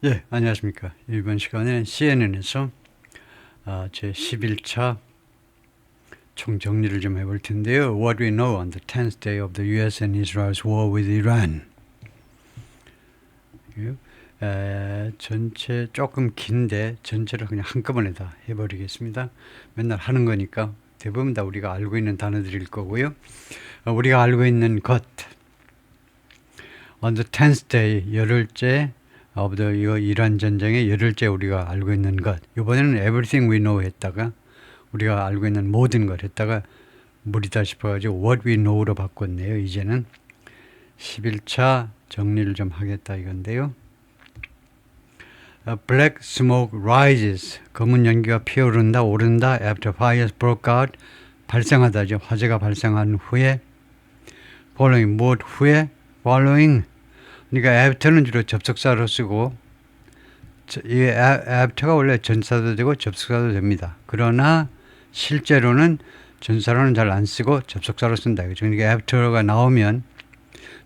예, 안녕하십니까. 이번 시간에 CNN에서 제 11차 총정리를 좀 해볼 텐데요. What we know on the 10th day of the US and Israel's war with Iran. 전체 조금 긴데 전체를 그냥 한꺼번에 다 해버리겠습니다. 맨날 하는 거니까 대부분 다 우리가 알고 있는 단어들일 거고요. 우리가 알고 있는 것 on the 10th day, 열흘째 of the 이란 전쟁의 열흘째 우리가 알고 있는 것. 이번에는 everything we know 했다가 우리가 알고 있는 모든 것 했다가 무리다 싶어가지고 what we know로 바꿨네요. 이제는 11차 정리를 좀 하겠다 이건데요. Black smoke rises. 검은 연기가 피어오른다, 오른다. After fires broke out. 발생하다죠. 화재가 발생한 후에. Following, 무엇 후에? Following. 그러니까 after는 주로 접속사로 쓰고 이 after가 원래 전사도 되고 접속사도 됩니다. 그러나 실제로는 전사로는 잘 안 쓰고 접속사로 쓴다. 그러니까 after가 나오면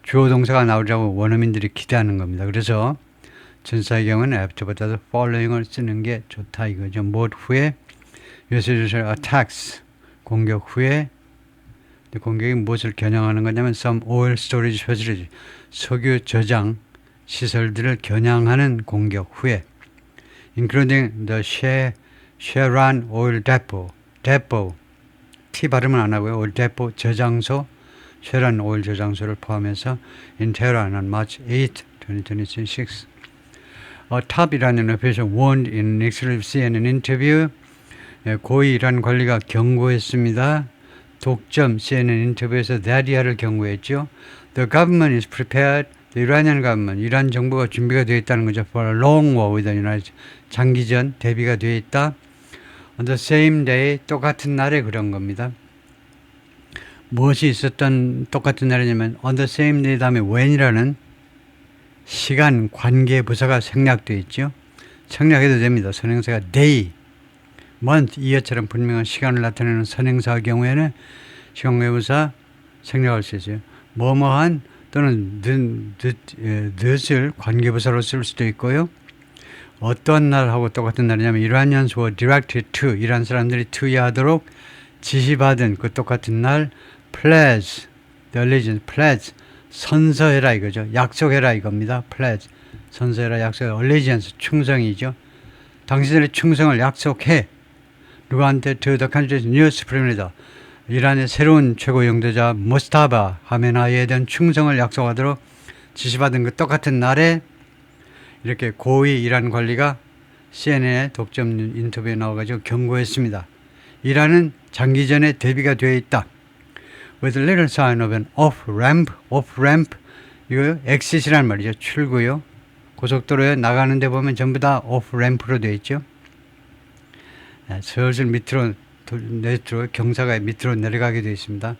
주어 동사가 나오자고 원어민들이 기대하는 겁니다. 그래서 전사의 경우는 after보다도 following을 쓰는 게 좋다 이거죠. 무엇 후에? US attacks. 공격 후에. 공격이 무엇을 겨냥하는 거냐면 some oil storage facility. 석유 저장 시설들을 겨냥하는 공격 후에 including the Sharon oil depot. T 발음은 안 하고요. oil depot 저장소 Sharon oil 저장소를 포함해서 in Tehran on March 8, 2026. top Iranian official warned in an exclusive CNN interview. 고위 이란 관리가 경고했습니다. 독점 CNN 인터뷰에서 다리아를 경고했죠. The government is prepared. The Iranian government, 이란 정부가 준비가 되어 있다는 거죠. For a long war with the United States. 장기전 대비가 되어 있다. On the same day, 똑같은 날에 그런 겁니다. 무엇이 있었던 똑같은 날이냐면 on the same day 다음에 when이라는 시간 관계 부사가 생략되어 있죠. 생략해도 됩니다. 선행사가 day, month, year처럼 분명한 시간을 나타내는 선행사의 경우에는 시간관계부사 생략할 수 있어요. 뭐뭐한 또는 늦을 관계부사로 쓸 수도 있고요. 어떤 날하고 똑같은 날이냐면 Iranians were directed to, 이란 사람들이 투여하도록 지시받은 그 똑같은 날 pledge, the allegiance, pledge, 선서해라 이거죠. 약속해라 이겁니다. pledge, 선서해라, 약속해라. allegiance, 충성이죠. 당신들의 충성을 약속해. 누구한테? To the country's new supreme leader. 이란의 새로운 최고 영도자 모스타바 하메나이에 대한 충성을 약속하도록 지시받은 그 똑같은 날에 이렇게 고위 이란 관리가 CNN의 독점 인터뷰에 나와가지고 경고했습니다. 이란은 장기전에 대비가 되어 있다. With a little sign of an off-ramp, 이거 exit이란 말이죠. 출구요. 고속도로에 나가는 데 보면 전부 다 off-ramp로 되어 있죠. 슬슬 밑으로 경사가 밑으로 내려가게 되어 있습니다.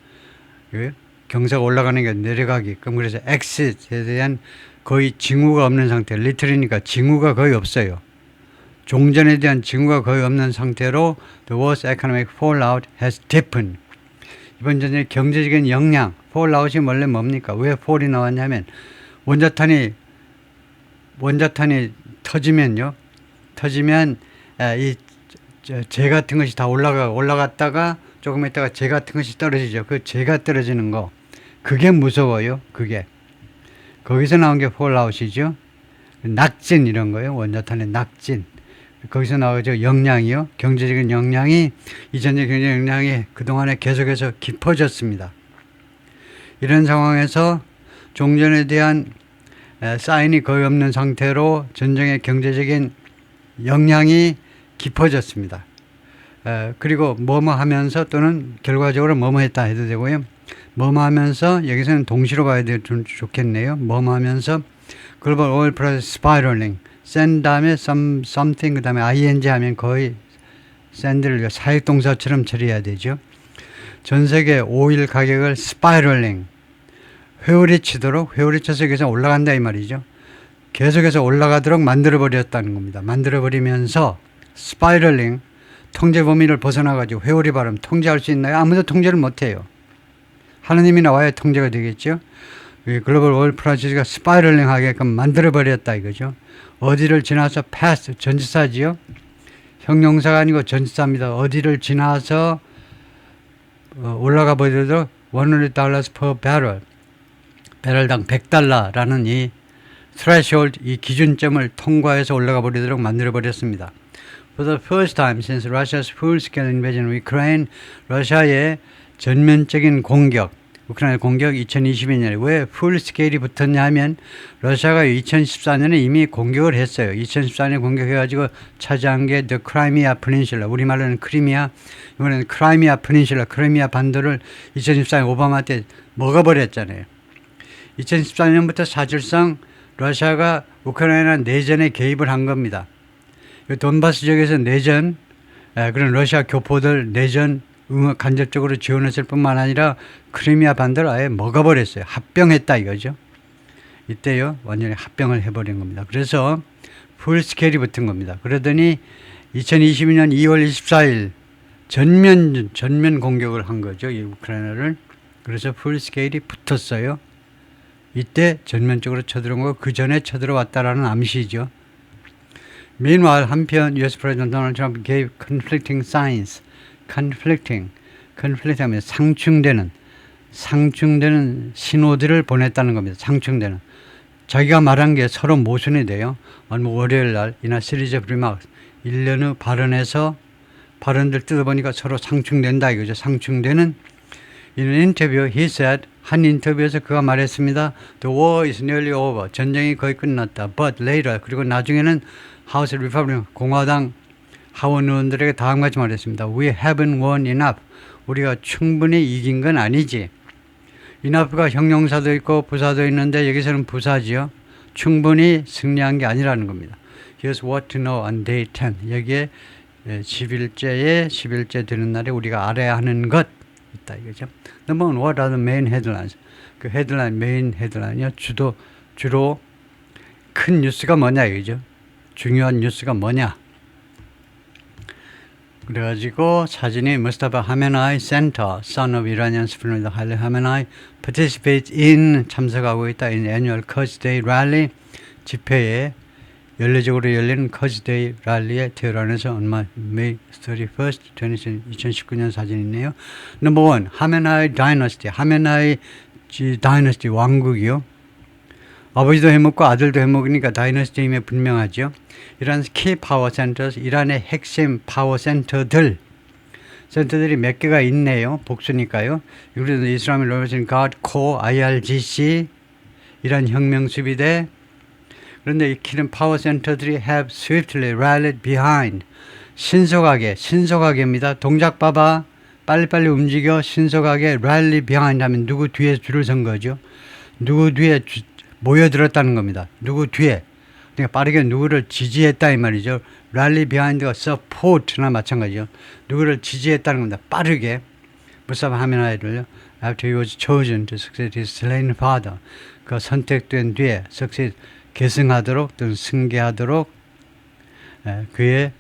경사가 올라가는 게 내려가게끔. 그래서 exit에 대한 거의 징후가 없는 상태. 리틀이니까 징후가 거의 없어요. 종전에 대한 징후가 거의 없는 상태로 the worst economic fallout has deepened. 이번 전쟁의 경제적인 영향, fallout이 원래 뭡니까? 왜 fall이 나왔냐면 원자탄이 터지면 이 재 같은 것이 다 올라갔다가 조금 있다가 재 같은 것이 떨어지죠. 그 재가 떨어지는 거, 그게 무서워요. 그게 거기서 나온 게 폴아웃이죠. 낙진 이런 거요. 원자탄의 낙진. 거기서 나오죠. 영향이요. 경제적인 영향이, 이 전쟁 경제적 영향이 그동안에 계속해서 깊어졌습니다. 이런 상황에서 종전에 대한 사인이 거의 없는 상태로 전쟁의 경제적인 영향이 깊어졌습니다. 그리고 뭐뭐 하면서 또는 결과적으로 뭐뭐 했다 해도 되고요. 뭐뭐 하면서, 여기서는 동시로 봐야 좀 좋겠네요. 뭐뭐 하면서 글로벌 오일 프라이스 스파이럴링, send 다음에 something 그 다음에 ing 하면 거의 send를 사역동사처럼 처리해야 되죠. 전 세계 오일 가격을 스파이럴링, 회오리 치도록, 회오리 쳐서 계속 올라간다 이 말이죠. 계속해서 올라가도록 만들어버렸다는 겁니다. 만들어버리면서 스파이럴링, 통제 범위를 벗어나가지고 회오리 발음 통제할 수 있나요? 아무도 통제를 못해요. 하느님이 나와야 통제가 되겠죠. 이 글로벌 월 프로젝트가 스파이럴링 하게끔 만들어버렸다 이거죠. 어디를 지나서 패스, 전치사지요. 형용사가 아니고 전치사입니다. 어디를 지나서 올라가 버리도록 $100 per barrel, 배럴당 $100라는 이 threshold, 이 기준점을 통과해서 올라가 버리도록 만들어 버렸습니다. For the first time since Russia's full-scale invasion of Ukraine, 러시아의 전면적인 공격, 우크라이나 공격 2022년에 왜 풀스케일이 붙었냐 하면 러시아가 2014년에 이미 공격을 했어요. 2014년에 공격해가지고 차지한 게 The Crimea Peninsula, 우리말로는 크리미아, 이번에는 크라이미아 페닌슐라, 크리미아 반도를 2014년 오바마 때 먹어버렸잖아요. 2014년부터 사실상 러시아가 우크라이나 내전에 개입을 한 겁니다. 돈바스 지역에서 내전, 그런 러시아 교포들 내전 간접적으로 지원했을 뿐만 아니라 크리미아 반도를 아예 먹어버렸어요. 합병했다 이거죠. 이때요 완전히 합병을 해버린 겁니다. 그래서 풀스케일이 붙은 겁니다. 그러더니 2022년 2월 24일 전면 공격을 한 거죠. 이 우크라이나를. 그래서 풀스케일이 붙었어요. 이때 전면적으로 쳐들어온 거 그 전에 쳐들어왔다라는 암시죠. Meanwhile, 한편 US President Donald Trump gave conflicting signs. conflicting 하면 상충되는 신호들을 보냈다는 겁니다. 상충되는. 자기가 말한 게 서로 모순이 돼요. 월요일 날 이날 시리즈 오브 리마크스 1년 후 발언에서 발언들 뜯어보니까 서로 상충된다 이거죠. 상충되는. In an interview, he said, 한 인터뷰에서 그가 말했습니다. The war is nearly over. 전쟁이 거의 끝났다. But later, 그리고 나중에는 House Republican, 공화당 하원 의원들에게 다음과 같이 말했습니다. We haven't won enough. 우리가 충분히 이긴 건 아니지. enough가 형용사도 있고 부사도 있는데 여기서는 부사지요. 충분히 승리한 게 아니라는 겁니다. Here's what to know on day 10. 여기에 11째 되는 날에 우리가 알아야 하는 것 있다 이거죠. Number one, what are the main headlines? 그 헤드라인, 메인 헤드라인이요. 주로 큰 뉴스가 뭐냐 이거죠. 중요한 뉴스가 뭐냐. 그래가지고 사진이 무스타파 하메나이 센터, son of Iranian supreme leader 하메나이 participates in 참석하고 있다. in annual Quds Day rally 집회에 연례적으로 열리는 Quds Day 랠리에 테헤란에서 얼마 May 31st, 2019년 사진이네요. Number one, 하메나이 다이너스티, 하메나이 다이너스티 왕국이요. 아버지도 해먹고 아들도 해먹으니까 다이너스티 힘에 분명하죠. 이란 키 파워 센터, 이란의 핵심 파워 센터들이 몇 개가 있네요. 복수니까요. 그래서 이슬람의 리버레이션 가드, 코, IRGC, 이란 혁명수비대. 그런데 이 키는 파워 센터들이 have swiftly rallied behind. 신속하게입니다. 동작 봐봐. 빨리빨리 움직여. 신속하게 rally behind 하면 누구 뒤에 줄을 선 거죠. 누구 뒤에 모여들었다는 겁니다. 누구 뒤에. 그러니까 빠르게 누구를 지지했다 이 말이죠. rally behind가 support나 마찬가지죠. 누구를 지지했다는 겁니다. 빠르게. 무사바 하메나이를요. After he was chosen to succeed his slain father. 그 선택된 뒤에 succeed 계승하도록 또는 승계하도록 그의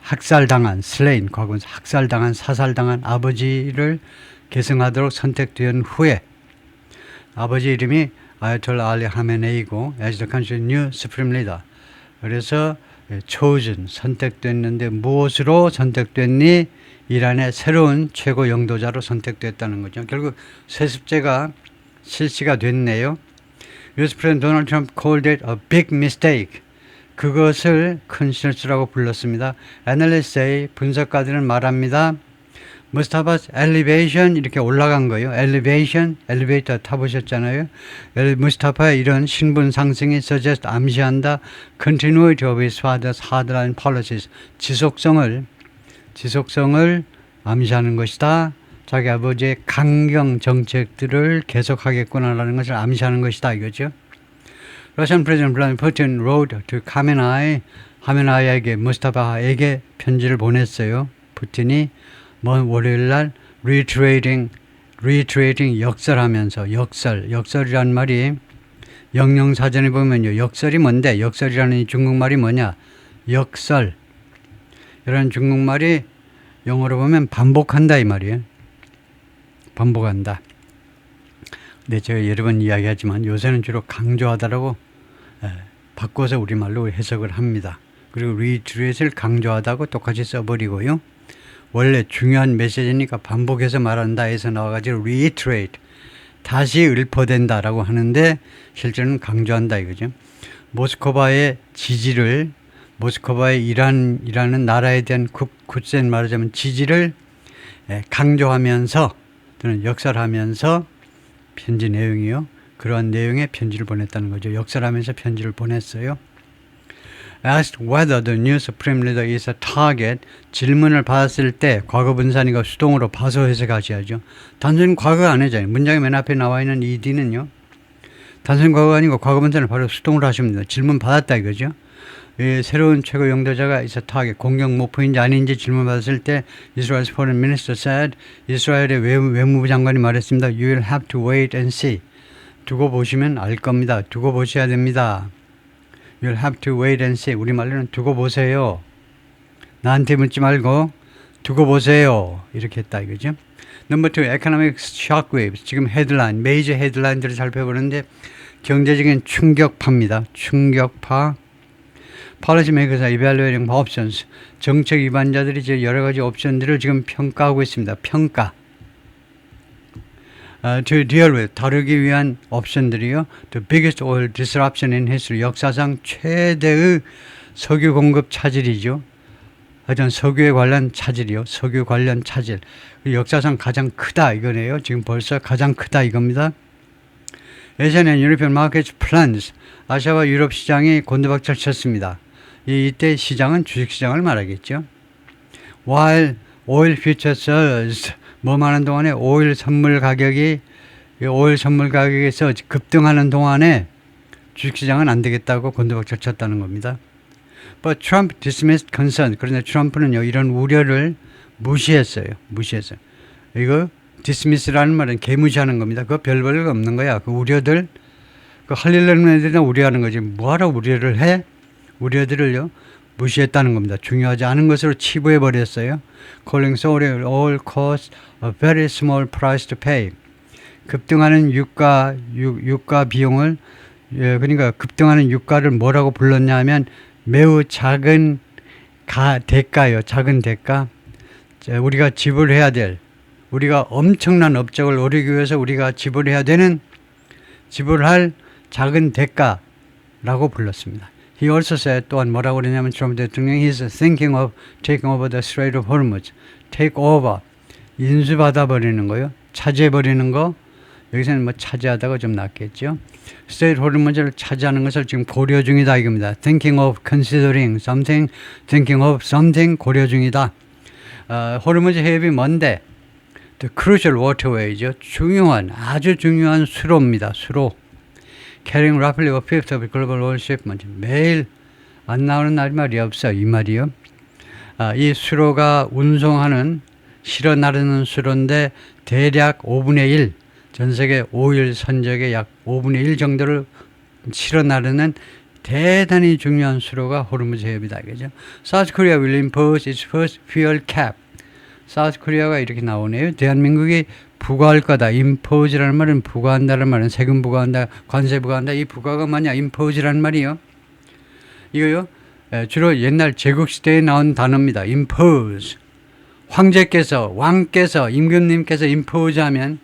학살당한 slain, 과거는 학살당한 사살당한 아버지를 계승하도록 선택된 후에 아버지 이름이 아야톨라 알리 하메네이고 as the country's new supreme leader. 그래서 chosen, 선택됐는데 무엇으로 선택됐니? 이란의 새로운 최고 영도자로 선택됐다는 거죠. 결국 세습제가 실시가 됐네요. US President Donald Trump called it a big mistake. 그것을 큰 실수라고 불렀습니다. Analysts say, 분석가들은 말합니다. 무스타파's elevation 이렇게 올라간 거예요. elevation, 엘리베이터 타보셨잖아요. 무스타파의 이런 신분 상승이 suggest 암시한다. continuity of his father's hardline policies 지속성을 암시하는 것이다. 자기 아버지의 강경 정책들을 계속하겠구나라는 것을 암시하는 것이다 이거죠. Russian President Vladimir Putin wrote to Khamenei, 하메나이에게 무스타파에게 편지를 보냈어요. 푸틴이 월요일날 reiterating 역설하면서 역설이란 말이 영영사전에 보면요. 역설이 뭔데? 역설이라는 이 중국말이 뭐냐? 역설. 이런 중국말이 영어로 보면 반복한다 이 말이에요. 반복한다. 네, 제가 여러 번 이야기하지만 요새는 주로 강조하다라고 바꿔서 우리말로 해석을 합니다. 그리고 reiterate를 강조하다고 똑같이 써버리고요. 원래 중요한 메시지니까 반복해서 말한다 해서 나와가지고 reiterate, 다시 읊어댄다라고 하는데 실제는 강조한다 이거죠. 모스크바의 지지를, 모스크바의 이란이라는 나라에 대한 굳센 말하자면 지지를 강조하면서 또는 역설하면서 편지 내용이요. 그러한 내용의 편지를 보냈다는 거죠. 역설하면서 편지를 보냈어요. Asked whether the new supreme leader is a target. 질문을 받았을 때 과거 분사니까 수동으로 봐서 해석하셔야죠. 단순히 과거가 아니잖아요. 문장의 맨 앞에 나와 있는 ed는요. 단순히 과거가 아니고 과거 분사는 바로 수동으로 하시면 돼요. 질문 받았다 이거죠. 새로운 최고 영도자가 is a target. 공격 목표인지 아닌지 질문 받았을 때 Israel's foreign minister said, 이스라엘의 외무부 장관이 말했습니다. You will have to wait and see. 두고 보시면 알 겁니다. 두고 보셔야 됩니다. You'll have to wait and see. 우리말로는 두고 보세요. 나한테 묻지 말고 두고 보세요. 이렇게 했다 이거죠. Number 2, economic shockwaves. 지금 헤드라인, 메이저 헤드라인들을 살펴보는데 경제적인 충격파입니다. 충격파. Policy makers are evaluating options. 정책 위반자들이 이제 여러 가지 옵션들을 지금 평가하고 있습니다. 평가. To deal with, 다루기 위한 옵션들이요. The biggest oil disruption in history. 역사상 최대의 석유 공급 차질이죠. 하여튼 석유에 관련 차질이요. 석유 관련 차질. 역사상 가장 크다 이거네요. 지금 벌써 가장 크다 이겁니다. Asian and European markets plunge. 아시아와 유럽 시장이 곤두박질 쳤습니다. 이때 시장은 주식시장을 말하겠죠. While oil futures surged. 뭐하는 동안에 오일 선물 가격에서 급등하는 동안에 주식시장은 안 되겠다고 곤두박질 쳤다는 겁니다. But Trump dismissed concern. 그런데 트럼프는요, 이런 우려를 무시했어요. 이거 dismiss라는 말은 개무시하는 겁니다. 그거 별 볼일 없는 거야. 그 우려들, 그 할 일 없는 애들이나 우려하는 거지. 뭐하러 우려를 해? 우려들을요, 무시했다는 겁니다. 중요하지 않은 것으로 치부해 버렸어요. Calling solar all costs a very small price to pay. 급등하는 유가 비용을, 그러니까 급등하는 유가를 뭐라고 불렀냐면 매우 작은 대가요. 작은 대가. 우리가 지불해야 될, 우리가 엄청난 업적을 오르기 위해서 우리가 지불할 작은 대가라고 불렀습니다. He also said, 또한 뭐라고 그러냐면 트럼프 대통령이 He's thinking of taking over the Strait of Hormuz. Take over. 인수받아버리는 거요. 차지해버리는 거. 여기서는 뭐 차지하다가 좀 낫겠죠. Strait of Hormuz를 차지하는 것을 지금 고려 중이다 이겁니다. Thinking of considering something, thinking of something 고려 중이다. 호르무즈 해협이 뭔데? The crucial waterway죠. 아주 중요한 수로입니다. 수로. Carrying roughly a fifth of global oil shipment. 매일 안 나오는 날이 말이 없어. 이 말이요. 이 수로가 실어 나르는 수로인데 대략 5분의 1, 전 세계 오일 선적의 약 5분의 1 정도를 실어 나르는 대단히 중요한 수로가 호르무즈 해협이다. 그죠? South Korea will impose its first fuel cap. 사우스 코리아가 이렇게 나오네요. 대한민국이 부과할 거다. impose라는 말은 부과한다는 말은 세금 부과한다, 관세 부과한다. 이 부과가 뭐냐? impose라는 말이요. 이거요. 주로 옛날 제국시대에 나온 단어입니다. impose. 왕께서, 임금님께서 impose 하면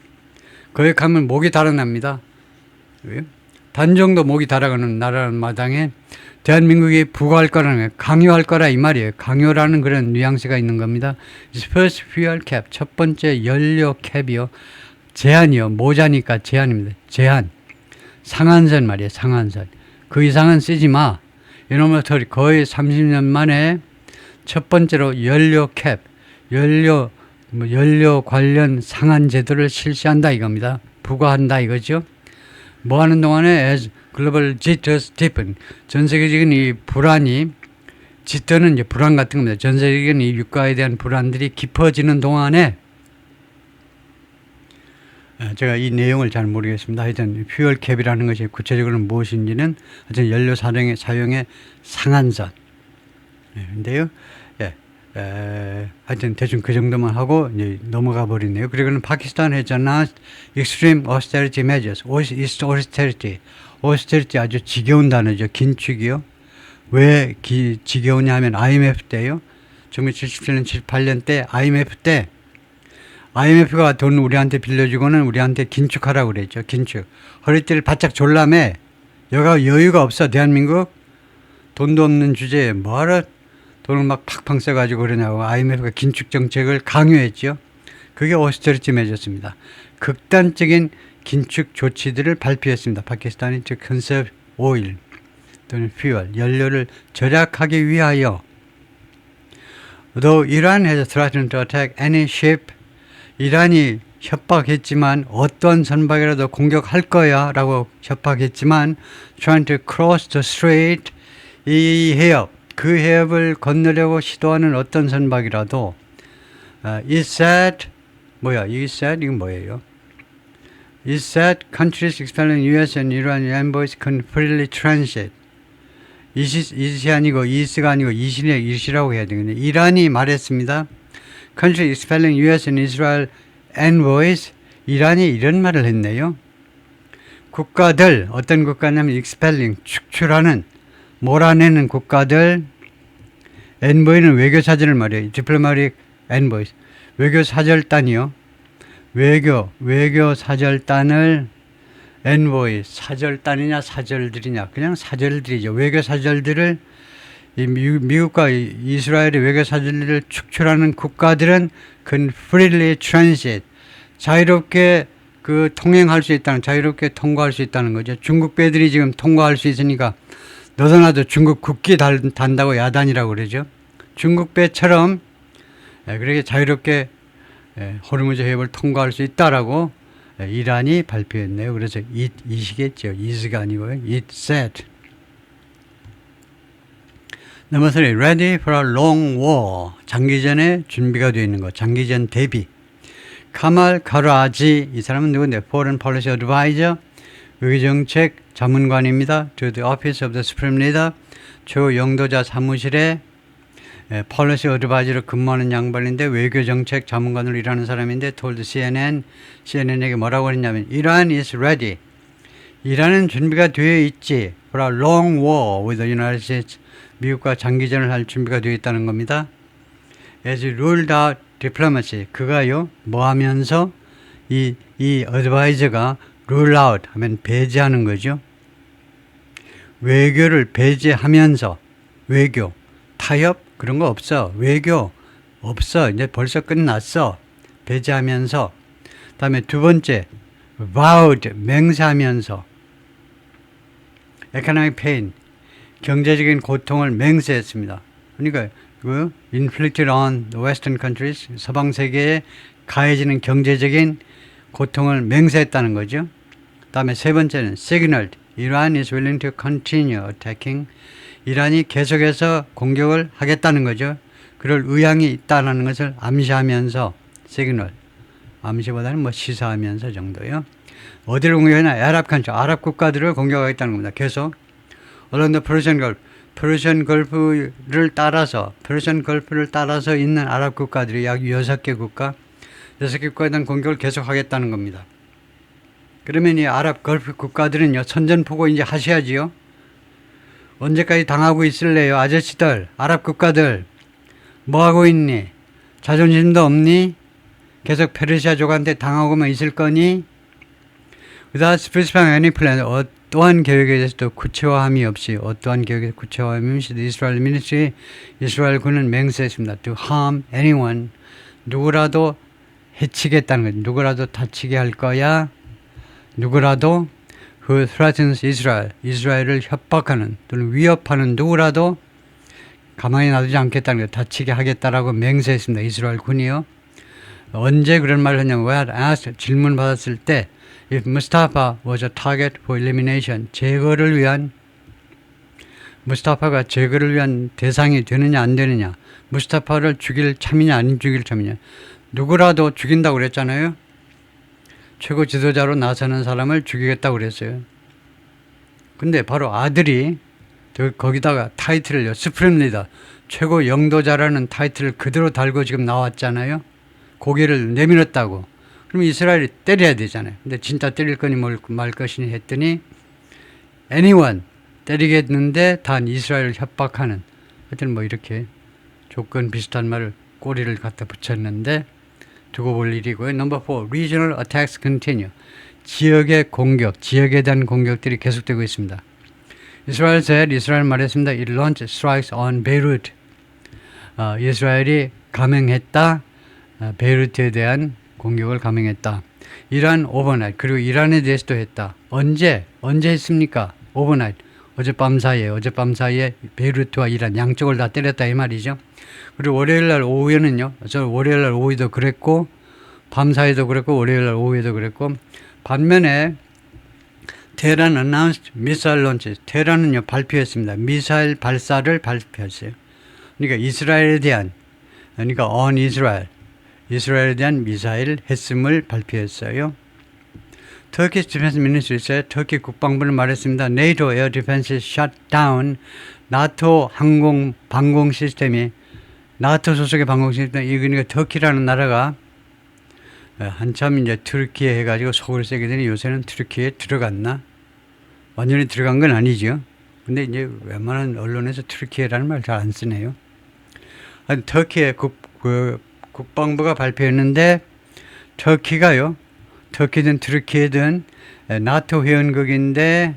거기 가면 목이 달아납니다. 단정도 목이 달아가는 나라는 마당에 대한민국이 부과할 거라는 거예요. 강요할 거라 이 말이에요. 강요라는 그런 뉘앙스가 있는 겁니다. First fuel cap, 첫 번째 연료 캡이요. 제한이요. 모자니까 제한입니다. 제한. 상한선 말이에요. 상한선. 그 이상은 쓰지 마. 이놈의 털이 거의 30년 만에 첫 번째로 연료 캡, 연료 관련 상한 제도를 실시한다 이겁니다. 부과한다 이거죠. 뭐 하는 동안에 as global jitters deepen. 전 세계적인 이 불안이, jitter는 이제 불안 같은 겁니다. 전 세계적인 이 유가에 대한 불안들이 깊어지는 동안에, 제가 이 내용을 잘 모르겠습니다. 하여튼 퓨얼 캡이라는 것이 구체적으로 무엇인지는 하여튼 연료 사용의 상한선. 근데요, 하여튼 대충 그 정도만 하고 이제 넘어가 버리네요. 그리고는 파키스탄 has announced extreme austerity measures. austerity. austerity 아주 지겨운 단어죠. 긴축이요. 왜 지겨우냐 하면 IMF 때요. 1977년, 78년 때 IMF 때 IMF가 돈 우리한테 빌려주고는 우리한테 긴축하라고 그랬죠. 긴축. 허리띠를 바짝 졸라매. 여유가 없어. 대한민국 돈도 없는 주제에 뭐하러 돈을 막 팍팍 써가지고 그러냐고 IMF가 긴축 정책을 강요했죠. 그게 오스테리티 메저스입니다. 극단적인 긴축 조치들을 발표했습니다. 파키스탄이 즉 컨셉 오일 또는 퓨얼 연료를 절약하기 위하여. Though Iran has threatened to attack any ship, 이란이 협박했지만 어떤 선박이라도 공격할 거야 라고 협박했지만 trying to cross the strait, 이 해협, 그 해협을 건너려고 시도하는 어떤 선박이라도 it said 이건 뭐예요? It said countries expelling US and Iran envoys can freely transit. 이시 아니고 이스가 아니고 이시라고 해야 되겠네. 이란이 말했습니다. Country expelling US and Israel envoys. 이란이 이런 말을 했네요. 국가들, 어떤 국가냐면 expelling, 축출하는, 몰아내는 국가들, envoy는 외교사절을 말해요. diplomatic envoys. 외교사절단이요. 외교사절단을 envoy, 사절단이냐 사절들이냐, 그냥 사절들이죠. 외교사절들을 미국과 이스라엘의 외교사절들을 축출하는 국가들은 can freely transit, 자유롭게 통행할 수 있다는, 자유롭게 통과할 수 있다는 거죠. 중국 배들이 지금 통과할 수 있으니까 너도 나도 중국 국기 단다고 야단이라고 그러죠. 중국 배처럼 그렇게 자유롭게 호르무즈 해협을 통과할 수 있다라고 이란이 발표했네요. 그래서 it이겠죠. is가 아니고요. it said. Number 3, ready for a long war. 장기전에 준비가 되어 있는 것. 장기전 대비. 카말 카라지, 이 사람은 누구인데? Foreign Policy Advisor, 외교정책 자문관입니다. To the Office of the Supreme Leader, 최고 영도자 사무실에 Policy Advisor로 근무하는 양반인데 외교정책 자문관으로 일하는 사람인데 told CNN에게 뭐라고 했냐면 Iran is ready. 이란은 준비가 되어 있지. For a long war with the United States. 미국과 장기전을 할 준비가 되어 있다는 겁니다. As ruled out diplomacy. 그가요, 뭐 하면서 이 advisor가 rule out 하면 배제하는 거죠. 외교를 배제하면서 외교, 타협 그런 거 없어. 외교 없어. 이제 벌써 끝났어. 배제하면서. 다음에 두 번째, vowed, 맹세하면서. economic pain, 경제적인 고통을 맹세했습니다. 그러니까 inflicted on the Western countries, 서방 세계에 가해지는 경제적인 고통을 맹세했다는 거죠. 다음에 세 번째는 signaled, Iran is willing to continue attacking. 이란이 계속해서 공격을 하겠다는 거죠. 그럴 의향이 있다는 것을 암시하면서 signal, 암시보다는 뭐 시사하면서 정도요. 어디를 공격하냐? 아랍 국가들을 공격하겠다는 겁니다. 계속 along the Persian Gulf, 페르시안 걸프를 따라서 있는 아랍 국가들이 약 6개 국가에 대한 공격을 계속하겠다는 겁니다. 그러면 이 아랍 걸프 국가들은요, 선전포고 이제 하셔야지요. 언제까지 당하고 있을래요? 아저씨들, 아랍 국가들, 뭐 하고 있니? 자존심도 없니? 계속 페르시아족한테 당하고만 있을 거니? without specifying any plan, 어떠한 계획에 대해서도 구체화함이 없이, 어떠한 계획에 구체화함이 없이 이스라엘 미니스트리, 이스라엘 군은 맹세했습니다. to harm anyone, 누구라도 해치겠다는 거죠. 누구라도 다치게 할 거야. 누구라도 who threatens Israel, 이스라엘을 협박하는 또는 위협하는 누구라도 가만히 놔두지 않겠다는 거예요. 다치게 하겠다라고 맹세했습니다. 이스라엘 군이요. 언제 그런 말을 했냐면 when asked, 질문 받았을 때 if Mustafa was a target for elimination, 제거를 위한, 무스타파가 제거를 위한 대상이 되느냐 안 되느냐, 무스타파를 죽일 참이냐 아닌 죽일 참이냐, 누구라도 죽인다고 그랬잖아요. 최고 지도자로 나서는 사람을 죽이겠다고 그랬어요. 근데 바로 아들이 거기다가 타이틀을요. 스프림 리더, 최고 영도자라는 타이틀을 그대로 달고 지금 나왔잖아요. 고개를 내밀었다고. 그럼 이스라엘이 때려야 되잖아요. 근데 진짜 때릴 거니 말 것이니 했더니 anyone 때리겠는데 단 이스라엘을 협박하는, 하여튼 뭐 이렇게 조건 비슷한 말을 꼬리를 갖다 붙였는데 두고 볼 일이고요. 넘버 4, regional attacks continue. 지역의 공격, 지역에 대한 공격들이 계속되고 있습니다. 이스라엘 말했습니다. It launched strikes on Beirut. 이스라엘이 감행했다. 베이루트에 대한 공격을 감행했다. 이란 오버나잇, 그리고 이란에 대해서도 했다. 언제 했습니까? 오버나잇, 어젯밤 사이에 베이루트와 이란 양쪽을 다 때렸다 이 말이죠. 그리고 월요일날 오후에는요, 저 월요일날 오후에도 그랬고 밤사이도 그랬고 월요일날 오후에도 그랬고, 반면에 테헤란 announced missile launches, 테헤란은요 발표했습니다. 미사일 발사를 발표했어요. 그러니까 이스라엘에 대한, 그러니까 on Israel, 이스라엘에 대한 미사일 했음을 발표했어요. Turkish Defense Ministry, 터키 국방부는 말했습니다. NATO air defense shut down. 나토 방공 시스템이, 나토 소속의 방공 시스템, 그러니까 터키라는 나라가 한참 이제 트르키에 해가지고 속을 세게 되니 요새는 트르키에 들어갔나? 완전히 들어간 건 아니죠. 근데 이제 웬만한 언론에서 트르키에라는 말 잘 안 쓰네요. 터키의 국방부가 발표했는데, 터키든 트르키에든 나토 회원국인데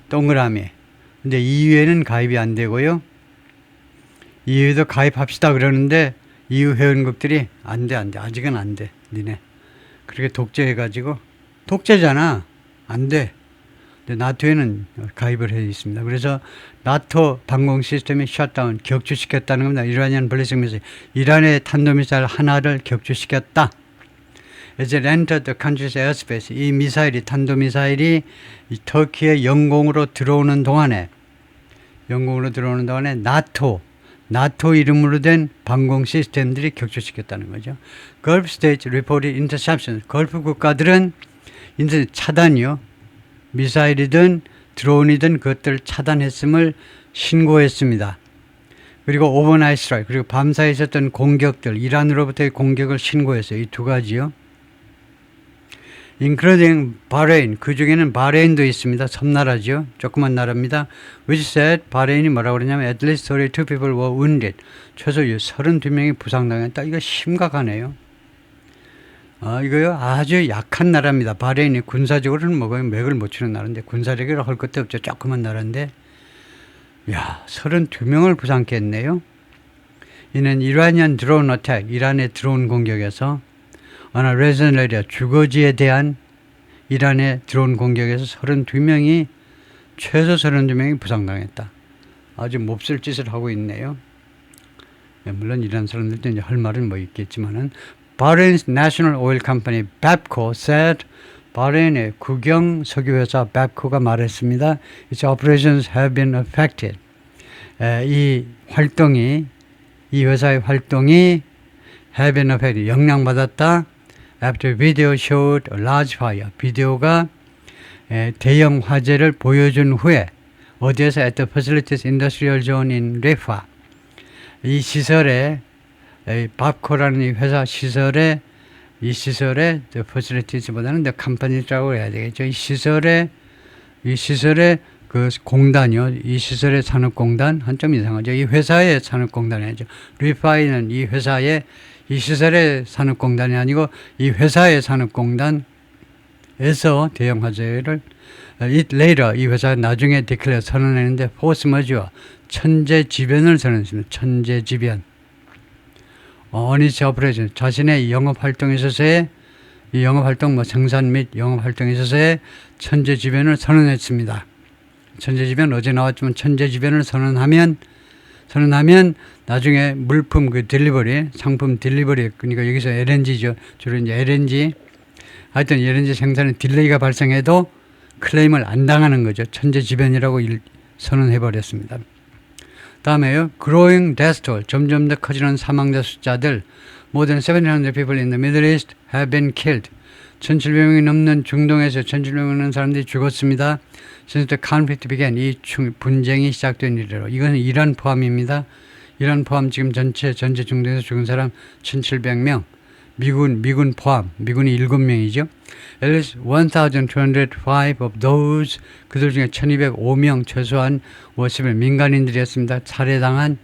동그라미. 근데 EU에는 가입이 안 되고요. EU도 가입합시다 그러는데 EU 회원국들이 안 돼. 아직은 안 돼. 니네. 그렇게 독재해가지고, 독재잖아. 안 돼. 근데 나토에는 가입을 해 있습니다. 그래서 나토 방공 시스템이 셧다운, 격추시켰다는 겁니다. 이란이안 블리싱 미사일, 이란의 탄도미사일 하나를 격추시켰다. As it entered the country's airspace, 이 미사일이, 탄도미사일이 이 터키의 영공으로 들어오는 동안에 나토 이름으로 된 방공 시스템들이 격추시켰다는 거죠. Gulf states reported interception. 걸프 국가들은 인터넷 차단이요. 미사일이든 드론이든 그것들을 차단했음을 신고했습니다. 그리고 오버나잇 스트라이크, 그리고 밤사이에 있었던 공격들, 이란으로부터의 공격을 신고했어요. 이 두 가지요. including 바레인, 그 중에는 바레인도 있습니다. 섬나라죠. 조그만 나라입니다. which said, 바레인이 뭐라고 그러냐면 at least 32 people were wounded. 최소 32명이 부상당했다. 이거 심각하네요. 이거요 아주 약한 나라입니다. 바레인이 군사적으로는 뭐 맥을 못 추는 나라인데, 군사력이라 할 것도 없죠. 조그만 나라인데, 32명을 부상케 했네요. 이는 이란이안 드론 어택, 이란의 드론 공격에서, 어느 레지던트 에리아, 주거지에 대한 이란의 드론 공격에서 32명이, 최소 32명이 부상당했다. 아주 몹쓸 짓을 하고 있네요. 물론 이란 사람들도 이제 할 말은 뭐 있겠지만은, Bahrain's National Oil Company, BAPCO, said, 바레인의 국영 석유회사 BAPCO가 말했습니다. Its operations have been affected. 이 회사의 활동이 have been affected, 영향받았다. After video showed a large fire. 비디오가 대형 화재를 보여준 후에, 어디에서? At the facilities industrial zone in Rafah. 이 시설에, 밥코라는 이 회사 시설에, 이 시설의 the facilities보다는 the companies라고 해야 되겠죠. 이 시설의 그 공단이요. 이 시설의 산업공단, 한점 이상하죠. 이 회사의 산업공단이죠. 리파이는 이 회사의, 이 시설의 산업공단이 아니고 이 회사의 산업공단에서 대형 화재를, it later, 이 회사가 나중에 declare 선언했는데, force majeure, 천재지변을 선언했습니다. 천재지변. on its operation, 자신의 영업활동에 있어서의, 이 영업활동, 생산 및 영업활동에 있어서의 천재지변을 선언했습니다. 천재지변 어제 나왔지만, 천재지변을 선언하면 나중에 물품 딜리버리, 상품 딜리버리, 그러니까 여기서 LNG죠. 주로 이제 LNG, 하여튼 LNG 생산에 딜레이가 발생해도 클레임을 안 당하는 거죠. 천재지변이라고 선언해버렸습니다. 다음에요. Growing death toll, 점점 더 커지는 사망자 숫자들. More than 700 people in the Middle East have been killed. 1700명이 넘는 중동에서 1700명 넘는 사람들이 죽었습니다. Since the conflict began, 이 분쟁이 시작된 이래로. 이건 이란 포함입니다. 이란 포함 지금 전체 중동에서 죽은 사람 1700명. 미군 포함, 미군이 7명이죠. At least 1,205 of those, 그들 중에 1205명 최소한 were civil, 민간인들이었습니다. 살해당한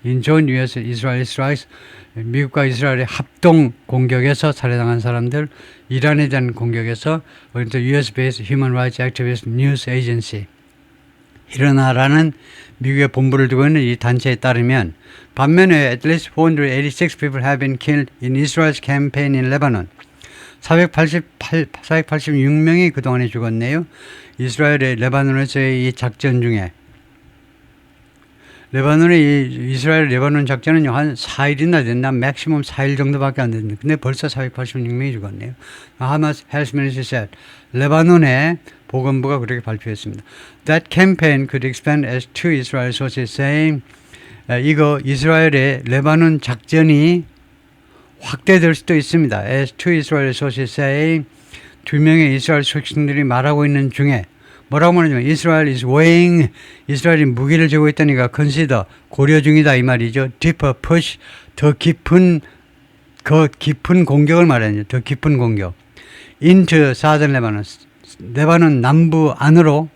in joint US Israel strikes, 미국과 이스라엘의 합동 공격에서 살해당한 사람들, 이란에 대한 공격에서 US-based Human Rights Activist News Agency, 일어나라는 미국의 본부를 두고 있는 이 단체에 따르면 반면에 at least 486 people have been killed in Israel's campaign in Lebanon. 486명이 그동안에 죽었네요. 이스라엘의 레바논에서의 이 작전 중에 이스라엘 레바논 작전은 한 4일이나 됐나? 맥시멈 4일 정도밖에 안 됐는데 근데 벌써 486명이 죽었네요. 하마스 헬스 미니스트리 said 레바논의 보건부가 그렇게 발표했습니다. That campaign could expand as two Israel sources saying 이거 이스라엘의 레바논 작전이 확대될 수도 있습니다. As two Israel sources saying 두 명의 이스라엘 소식들이 말하고 있는 중에 뭐라고 말하냐면 Israel is weighing, 이스라엘이 무기를 쥐고 있다니까 consider, 고려 중이다 이 말이죠. deeper push, 더 깊은 공격을 말하는 더 깊은 공격. into southern Lebanon, 레바논 남부 안으로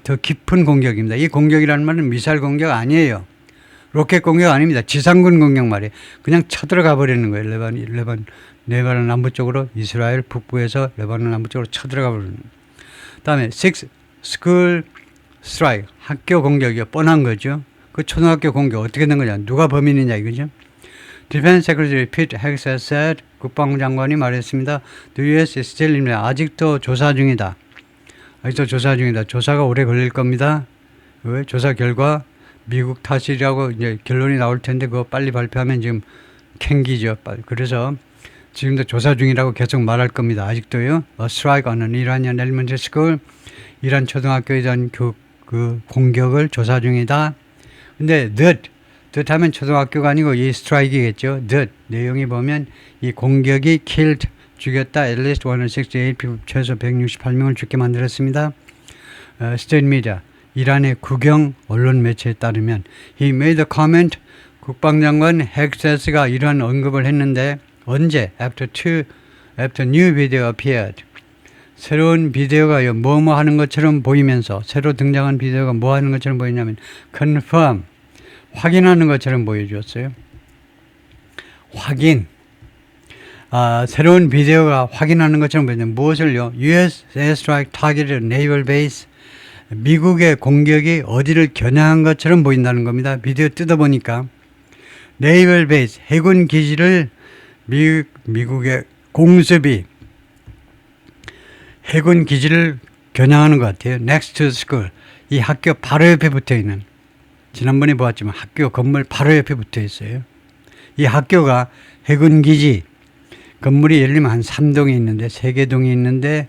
더 깊은 공격입니다. 이 공격이라는 말은 미사일 공격 아니에요. 로켓 공격 아닙니다. 지상군 공격 말이에요. 그냥 쳐들어가 버리는 거예요. 레바논 남부 쪽으로 이스라엘 북부에서 레바논 남부 쪽으로 쳐들어가 버리는 거예요. 다음에 6 school strike, 학교 공격이요. 뻔한 거죠. 그 초등학교 공격 어떻게 된 거냐. 누가 범인이냐 이거죠. Defense Secretary Pete Hegseth said, 국방부 장관이 말했습니다. The U.S. is still in, 아직도 조사 중이다. 조사가 오래 걸릴 겁니다. 왜? 조사 결과 미국 탓이라고 이제 결론이 나올 텐데 그거 빨리 발표하면 지금 캥기죠. 그래서 지금도 조사 중이라고 계속 말할 겁니다. 아직도요. A strike on an Iranian elementary school, 이란 초등학교에 대한 그 공격을 조사 중이다. 근데 that 하면 초등학교가 아니고 이 스트라이크겠죠. that 내용이 보면 이 공격이 killed, 죽였다. At least 168 people, 최소 168명을 죽게 만들었습니다. State media, 이란의 국영 언론 매체에 따르면 he made a comment, 국방장관 헥세스가 이러한 언급을 했는데 언제? After new video appeared. 새로운 비디오가 뭐뭐 하는 것처럼 보이면서 새로 등장한 비디오가 뭐 하는 것처럼 보이냐면 confirm, 확인하는 것처럼 보여주었어요. 확인. 새로운 비디오가 확인하는 것처럼 보이는데 무엇을요? US airstrike targeted naval base. 미국의 공격이 어디를 겨냥한 것처럼 보인다는 겁니다. 비디오 뜯어보니까 naval base, 해군 기지를 미국의 공습이 해군 기지를 겨냥하는 것 같아요. Next to school. 이 학교 바로 옆에 붙어 있는, 지난번에 보았지만 학교 건물 바로 옆에 붙어 있어요. 이 학교가 해군 기지 건물이 예를 들면 한 3동에 있는데 3개 동이 있는데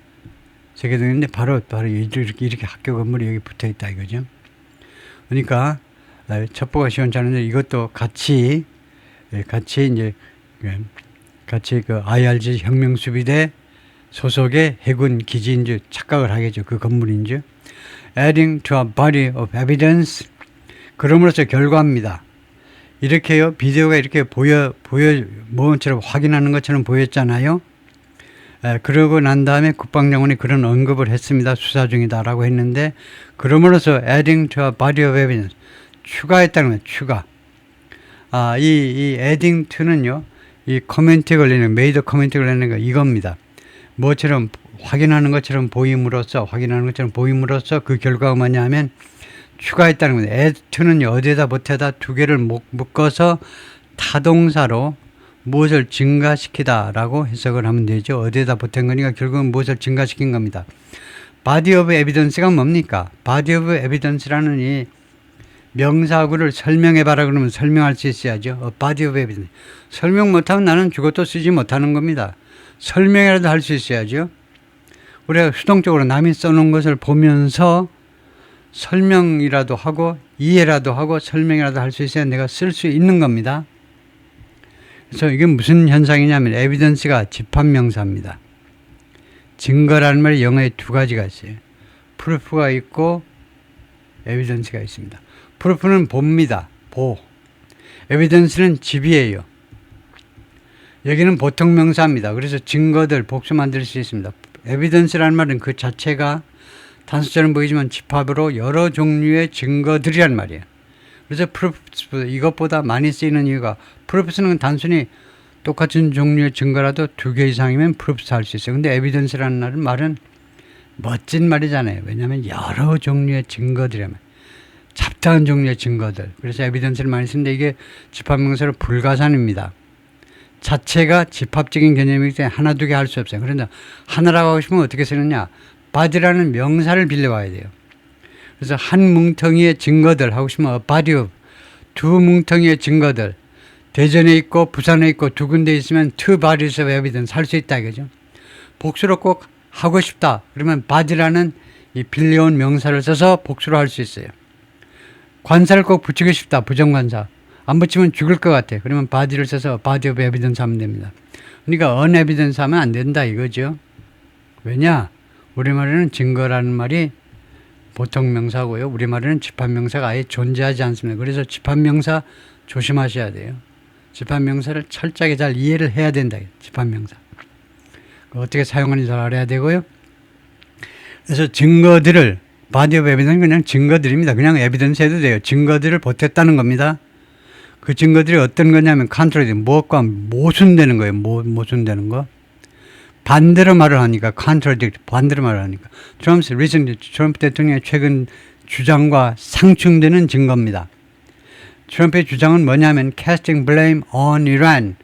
바로 이렇게 학교 건물이 여기 붙어 있다 이거죠. 그러니까 첩보가 시원찮은데 이것도 같이 그 IRG 혁명수비대 소속의 해군 기지인 줄 착각을 하겠죠. 그 건물인 줄. Adding to a body of evidence. 그럼으로써 결과입니다. 이렇게요. 비디오가 이렇게 뭐처럼 확인하는 것처럼 보였잖아요. 그러고 난 다음에 국방장관이 그런 언급을 했습니다. 수사 중이다라고 했는데 그럼으로써 adding to a body of evidence. 추가했다는 거예요. 추가. 이 adding to는요. 이 코멘트 걸리는, 메이드 코멘트 걸리는 거 이겁니다. 뭐처럼 확인하는 것처럼 보임으로써 그 결과가 뭐냐 하면 추가했다는 겁니다. add to는요. 어디에다 보태다 두 개를 묶어서 타동사로 무엇을 증가시키다 라고 해석을 하면 되죠. 어디에다 보탠 거니까 결국은 무엇을 증가시킨 겁니다. body of evidence가 뭡니까? body of evidence라는 이 명사구를 설명해봐라 그러면 설명할 수 있어야죠. body of evidence. 설명 못하면 나는 죽어도 쓰지 못하는 겁니다. 설명이라도 할 수 있어야죠. 우리가 수동적으로 남이 써놓은 것을 보면서 설명이라도 하고 이해라도 하고 설명이라도 할 수 있어야 내가 쓸 수 있는 겁니다. 그래서 이게 무슨 현상이냐면 에비던스가 집합명사입니다. 증거라는 말이 영어에 두 가지가 있어요. 프루프가 있고 에비던스가 있습니다. 프루프는 봅니다. 보. 에비던스는 집이에요. 여기는 보통 명사입니다. 그래서 증거들, 복수 만들 수 있습니다. 에비던스라는 말은 그 자체가 단수처럼 보이지만 집합으로 여러 종류의 증거들이란 말이에요. 그래서 프루프, 이것보다 많이 쓰이는 이유가 프루프는 단순히 똑같은 종류의 증거라도 2개 이상이면 프루프 할 수 있어요. 근데 에비던스라는 말은 멋진 말이잖아요. 왜냐하면 여러 종류의 증거들이란 잡다한 종류의 증거들. 그래서 에비던스를 많이 쓰는데 이게 집합명사로 불가산입니다. 자체가 집합적인 개념이기 때문에 하나 두 개 할 수 없어요. 그런데 하나라고 하고 싶으면 어떻게 쓰느냐. body라는 명사를 빌려와야 돼요. 그래서 한 뭉텅이의 증거들 하고 싶으면 a body of, 두 뭉텅이의 증거들. 대전에 있고 부산에 있고 두 군데 있으면 two bodies of evidence 할 수 있다 이거죠. 복수로 꼭 하고 싶다. 그러면 body라는 이 빌려온 명사를 써서 복수로 할 수 있어요. 관사를 꼭 붙이고 싶다. 부정관사. 안 붙이면 죽을 것 같아. 그러면 body를 써서 body of evidence 하면 됩니다. 그러니까 unevidence 하면 안 된다 이거죠. 왜냐? 우리말에는 증거라는 말이 보통 명사고요. 우리말에는 집합명사가 아예 존재하지 않습니다. 그래서 집합명사 조심하셔야 돼요. 집합명사를 철저하게 잘 이해를 해야 된다. 집합명사. 어떻게 사용하는지 잘 알아야 되고요. 그래서 증거들을 body of evidence는 그냥 증거들입니다. 그냥 evidence 해도 돼요. 증거들을 보탰다는 겁니다. 그 증거들이 어떤 거냐면 contradict, 무엇과 모순되는 거예요. 모순되는 거. 반대로 말을 하니까 contradict, 반대로 말을 하니까. 트럼프 대통령의 최근 주장과 상충되는 증거입니다. 트럼프의 주장은 뭐냐면 casting blame on Iran.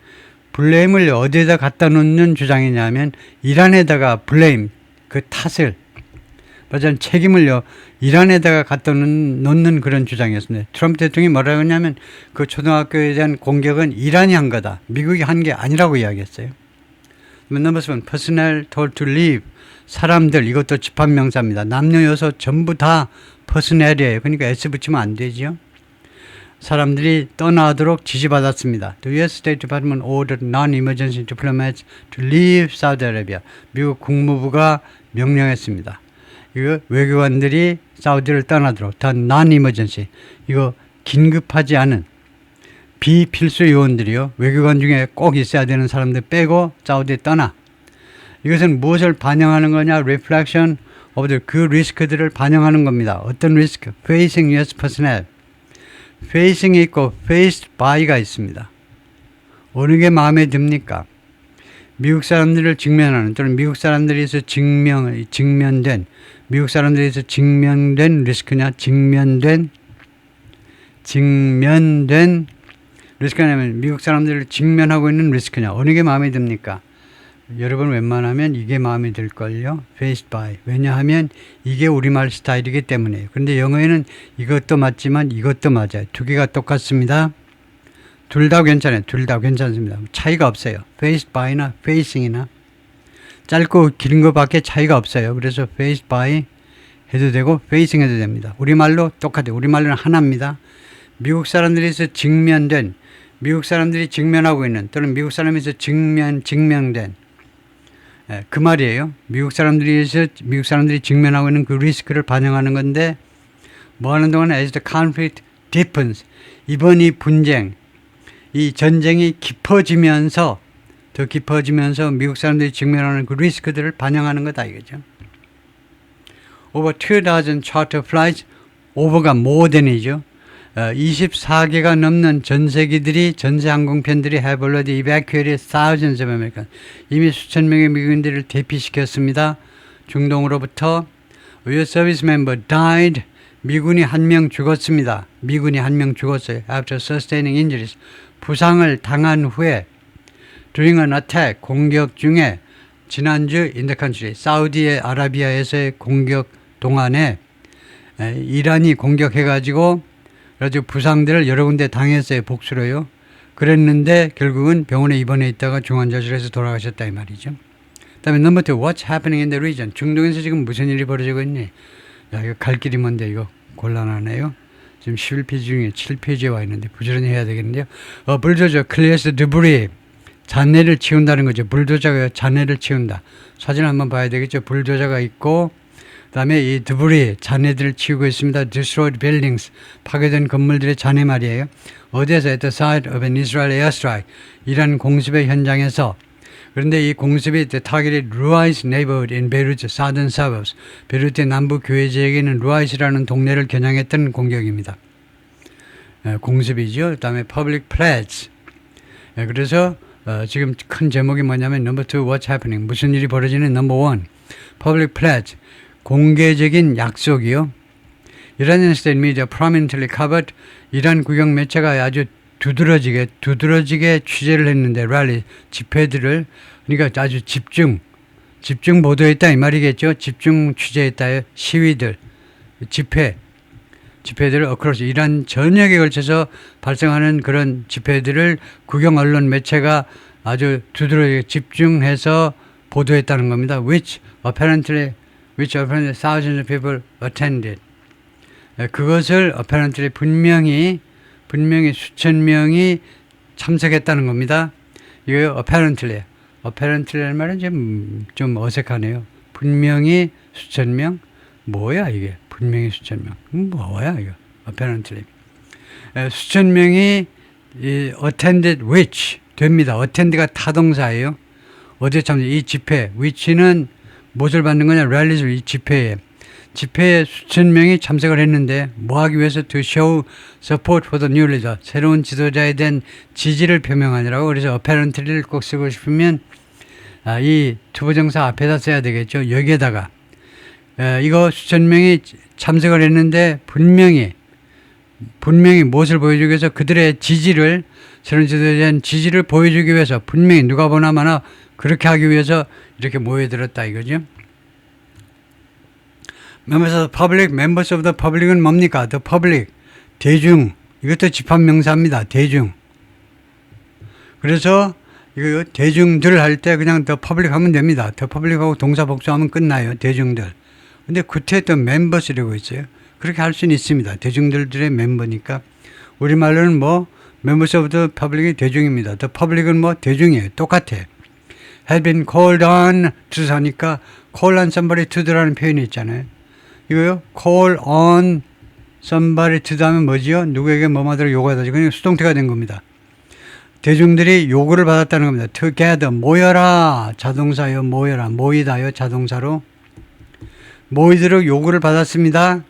블레임을 어디에다 갖다 놓는 주장이냐면 이란에다가 블레임, 그 탓을 맞아요. 책임을요 이란에다가 갖다 놓는 그런 주장이었습니다. 트럼프 대통령이 뭐라고 했냐면 그 초등학교에 대한 공격은 이란이 한 거다. 미국이 한 게 아니라고 이야기했어요. 넘버 7, personnel told to leave. 사람들, 이것도 집합명사입니다. 남녀 여소 전부 다 personnel이에요. 그러니까 S 붙이면 안 되죠. 사람들이 떠나도록 지시받았습니다. The U.S. State Department ordered non-emergency diplomats to leave Saudi Arabia. 미국 국무부가 명령했습니다. 이거 외교관들이 사우디를 떠나도록. 다 non-emergency. 이거 긴급하지 않은 비필수 요원들이요. 외교관 중에 꼭 있어야 되는 사람들 빼고 사우디에 떠나. 이것은 무엇을 반영하는 거냐? Reflection of 그 리스크들을 반영하는 겁니다. 어떤 리스크? Facing U.S. personnel. Facing이 있고 faced by가 있습니다. 어느 게 마음에 듭니까? 미국 사람들을 직면하는 또는 미국 사람들에서 직면된 미국 사람들에서 직면된 리스크냐? 직면된 리스크냐면 미국 사람들을 직면하고 있는 리스크냐? 어느 게 마음에 듭니까? 여러분 웬만하면 이게 마음에 들걸요. faced by. 왜냐하면 이게 우리말 스타일이기 때문에요. 그런데 영어에는 이것도 맞지만 이것도 맞아요. 두 개가 똑같습니다. 둘 다 괜찮아요. 둘 다 괜찮습니다. 차이가 없어요. faced by나 facing이나 짧고 긴 것밖에 차이가 없어요. 그래서 faced by 해도 되고 facing 해도 됩니다. 우리말로 똑같아요. 우리말로는 하나입니다. 미국 사람들에서 직면된, 미국 사람들이 직면하고 있는 또는 미국 사람에서 직면된 그 말이에요. 미국 사람들이 직면하고 있는 그 리스크를 반영하는 건데 뭐 하는 동안에 as the conflict deepens, 이번 이 분쟁, 이 전쟁이 깊어지면서 더 깊어지면서 미국 사람들이 직면하는 그 리스크들을 반영하는 거다 이거죠. Over 2,000 charter flights, over가 more than이죠. 24개가 넘는 전세기들이 전세 항공편들이 have already evacuated thousands of Americans. 이미 수천 명의 미국인들을 대피시켰습니다. 중동으로부터. U.S. service member died. 미군이 한 명 죽었습니다. 미군이 한 명 죽었어요. After sustaining injuries. 부상을 당한 후에 during an attack. 공격 중에 지난주 in the country. 사우디 아라비아에서의 공격 동안에 이란이 공격해가지고 그래서 부상들을 여러 군데 당했어요. 복수로요. 그랬는데 결국은 병원에 입원해 있다가 중환자실에서 돌아가셨다 이 말이죠. 그 다음에 넘버 2, what's happening in the region? 중동에서 지금 무슨 일이 벌어지고 있니? 야, 이거 갈 길이 먼데 이거 곤란하네요. 지금 11페이지 중에 7페이지에 와 있는데 부지런히 해야 되겠는데요. bulldozer clears the debris. 잔해를 치운다는 거죠. 불도저가 잔해를 치운다. 사진 한번 봐야 되겠죠. 불도저가 있고 그 다음에 이 드브리 잔해들을 치우고 있습니다. Destroyed buildings 파괴된 건물들의 잔해 말이에요. 어디에서? At the site of an Israeli airstrike 이란 공습의 현장에서. 그런데 이 공습이 targeted Ruwais neighborhood in Beirut's southern suburbs. 베이루트의 남부 교외 지역에 있는 루아이스라는 동네를 겨냥했던 공격입니다. 공습이죠. 그 다음에 public pledge. 그래서 지금 큰 제목이 뭐냐면 number 2, what's happening? 무슨 일이 벌어지는 number 1, public pledge. 공개적인 약속이요. Iranian state media prominently covered. 이란 국영 매체가 아주 두드러지게 취재를 했는데 랠리 집회들을 그러니까 아주 집중 보도했다 이 말이겠죠. 집중 취재했다. 시위들 집회들을 across 이란 전역에 걸쳐서 발생하는 그런 집회들을 국영 언론 매체가 아주 두드러지게 집중해서 보도했다는 겁니다. which apparently thousands of people attended. 그것을 apparently 분명히 수천 명이 참석했다는 겁니다. 이거 apparently라는 말은 좀 어색하네요. 분명히 수천 명? 뭐야 이게? 분명히 수천 명. 뭐야 이거? apparently. 수천 명이 attended which 됩니다. attend가 타동사예요. 어디에 참석? 이 집회. which는 무엇을 받는 거냐? 랠리를 이 집회에 수천 명이 참석을 했는데 뭐 하기 위해서? to show support for the new leader. 새로운 지도자에 대한 지지를 표명하느라고. 그래서 apparently를 꼭 쓰고 싶으면 이 투부정사 앞에다 써야 되겠죠. 여기에다가 이거 수천 명이 참석을 했는데 분명히 무엇을 보여주기 위해서? 그들의 지지를, 새로운 지도자에 대한 지지를 보여주기 위해서 분명히 누가 보나 마나 그렇게 하기 위해서 이렇게 모여들었다 이거죠. Members of the public, members of the public은 뭡니까? The public, 대중. 이것도 집합명사입니다. 대중. 그래서 이거 대중들 할 때 그냥 the public 하면 됩니다. the public하고 동사 복수하면 끝나요. 대중들. 근데 구태에 또 members라고 있어요. 그렇게 할 수는 있습니다. 대중들의 멤버니까. 우리말로는 뭐 members of the public이 대중입니다. the public은 뭐 대중이에요. 똑같아. had been called on to 하니까 call on somebody to라는 표현이 있잖아요. 이거요. call on somebody to 하면 뭐지요? 누구에게 뭐마다로 요구하다지. 그냥 수동태가 된 겁니다. 대중들이 요구를 받았다는 겁니다. together 모여라. 자동사요. 모여라. 모이다요. 자동사로. 모이도록 요구를 받았습니다.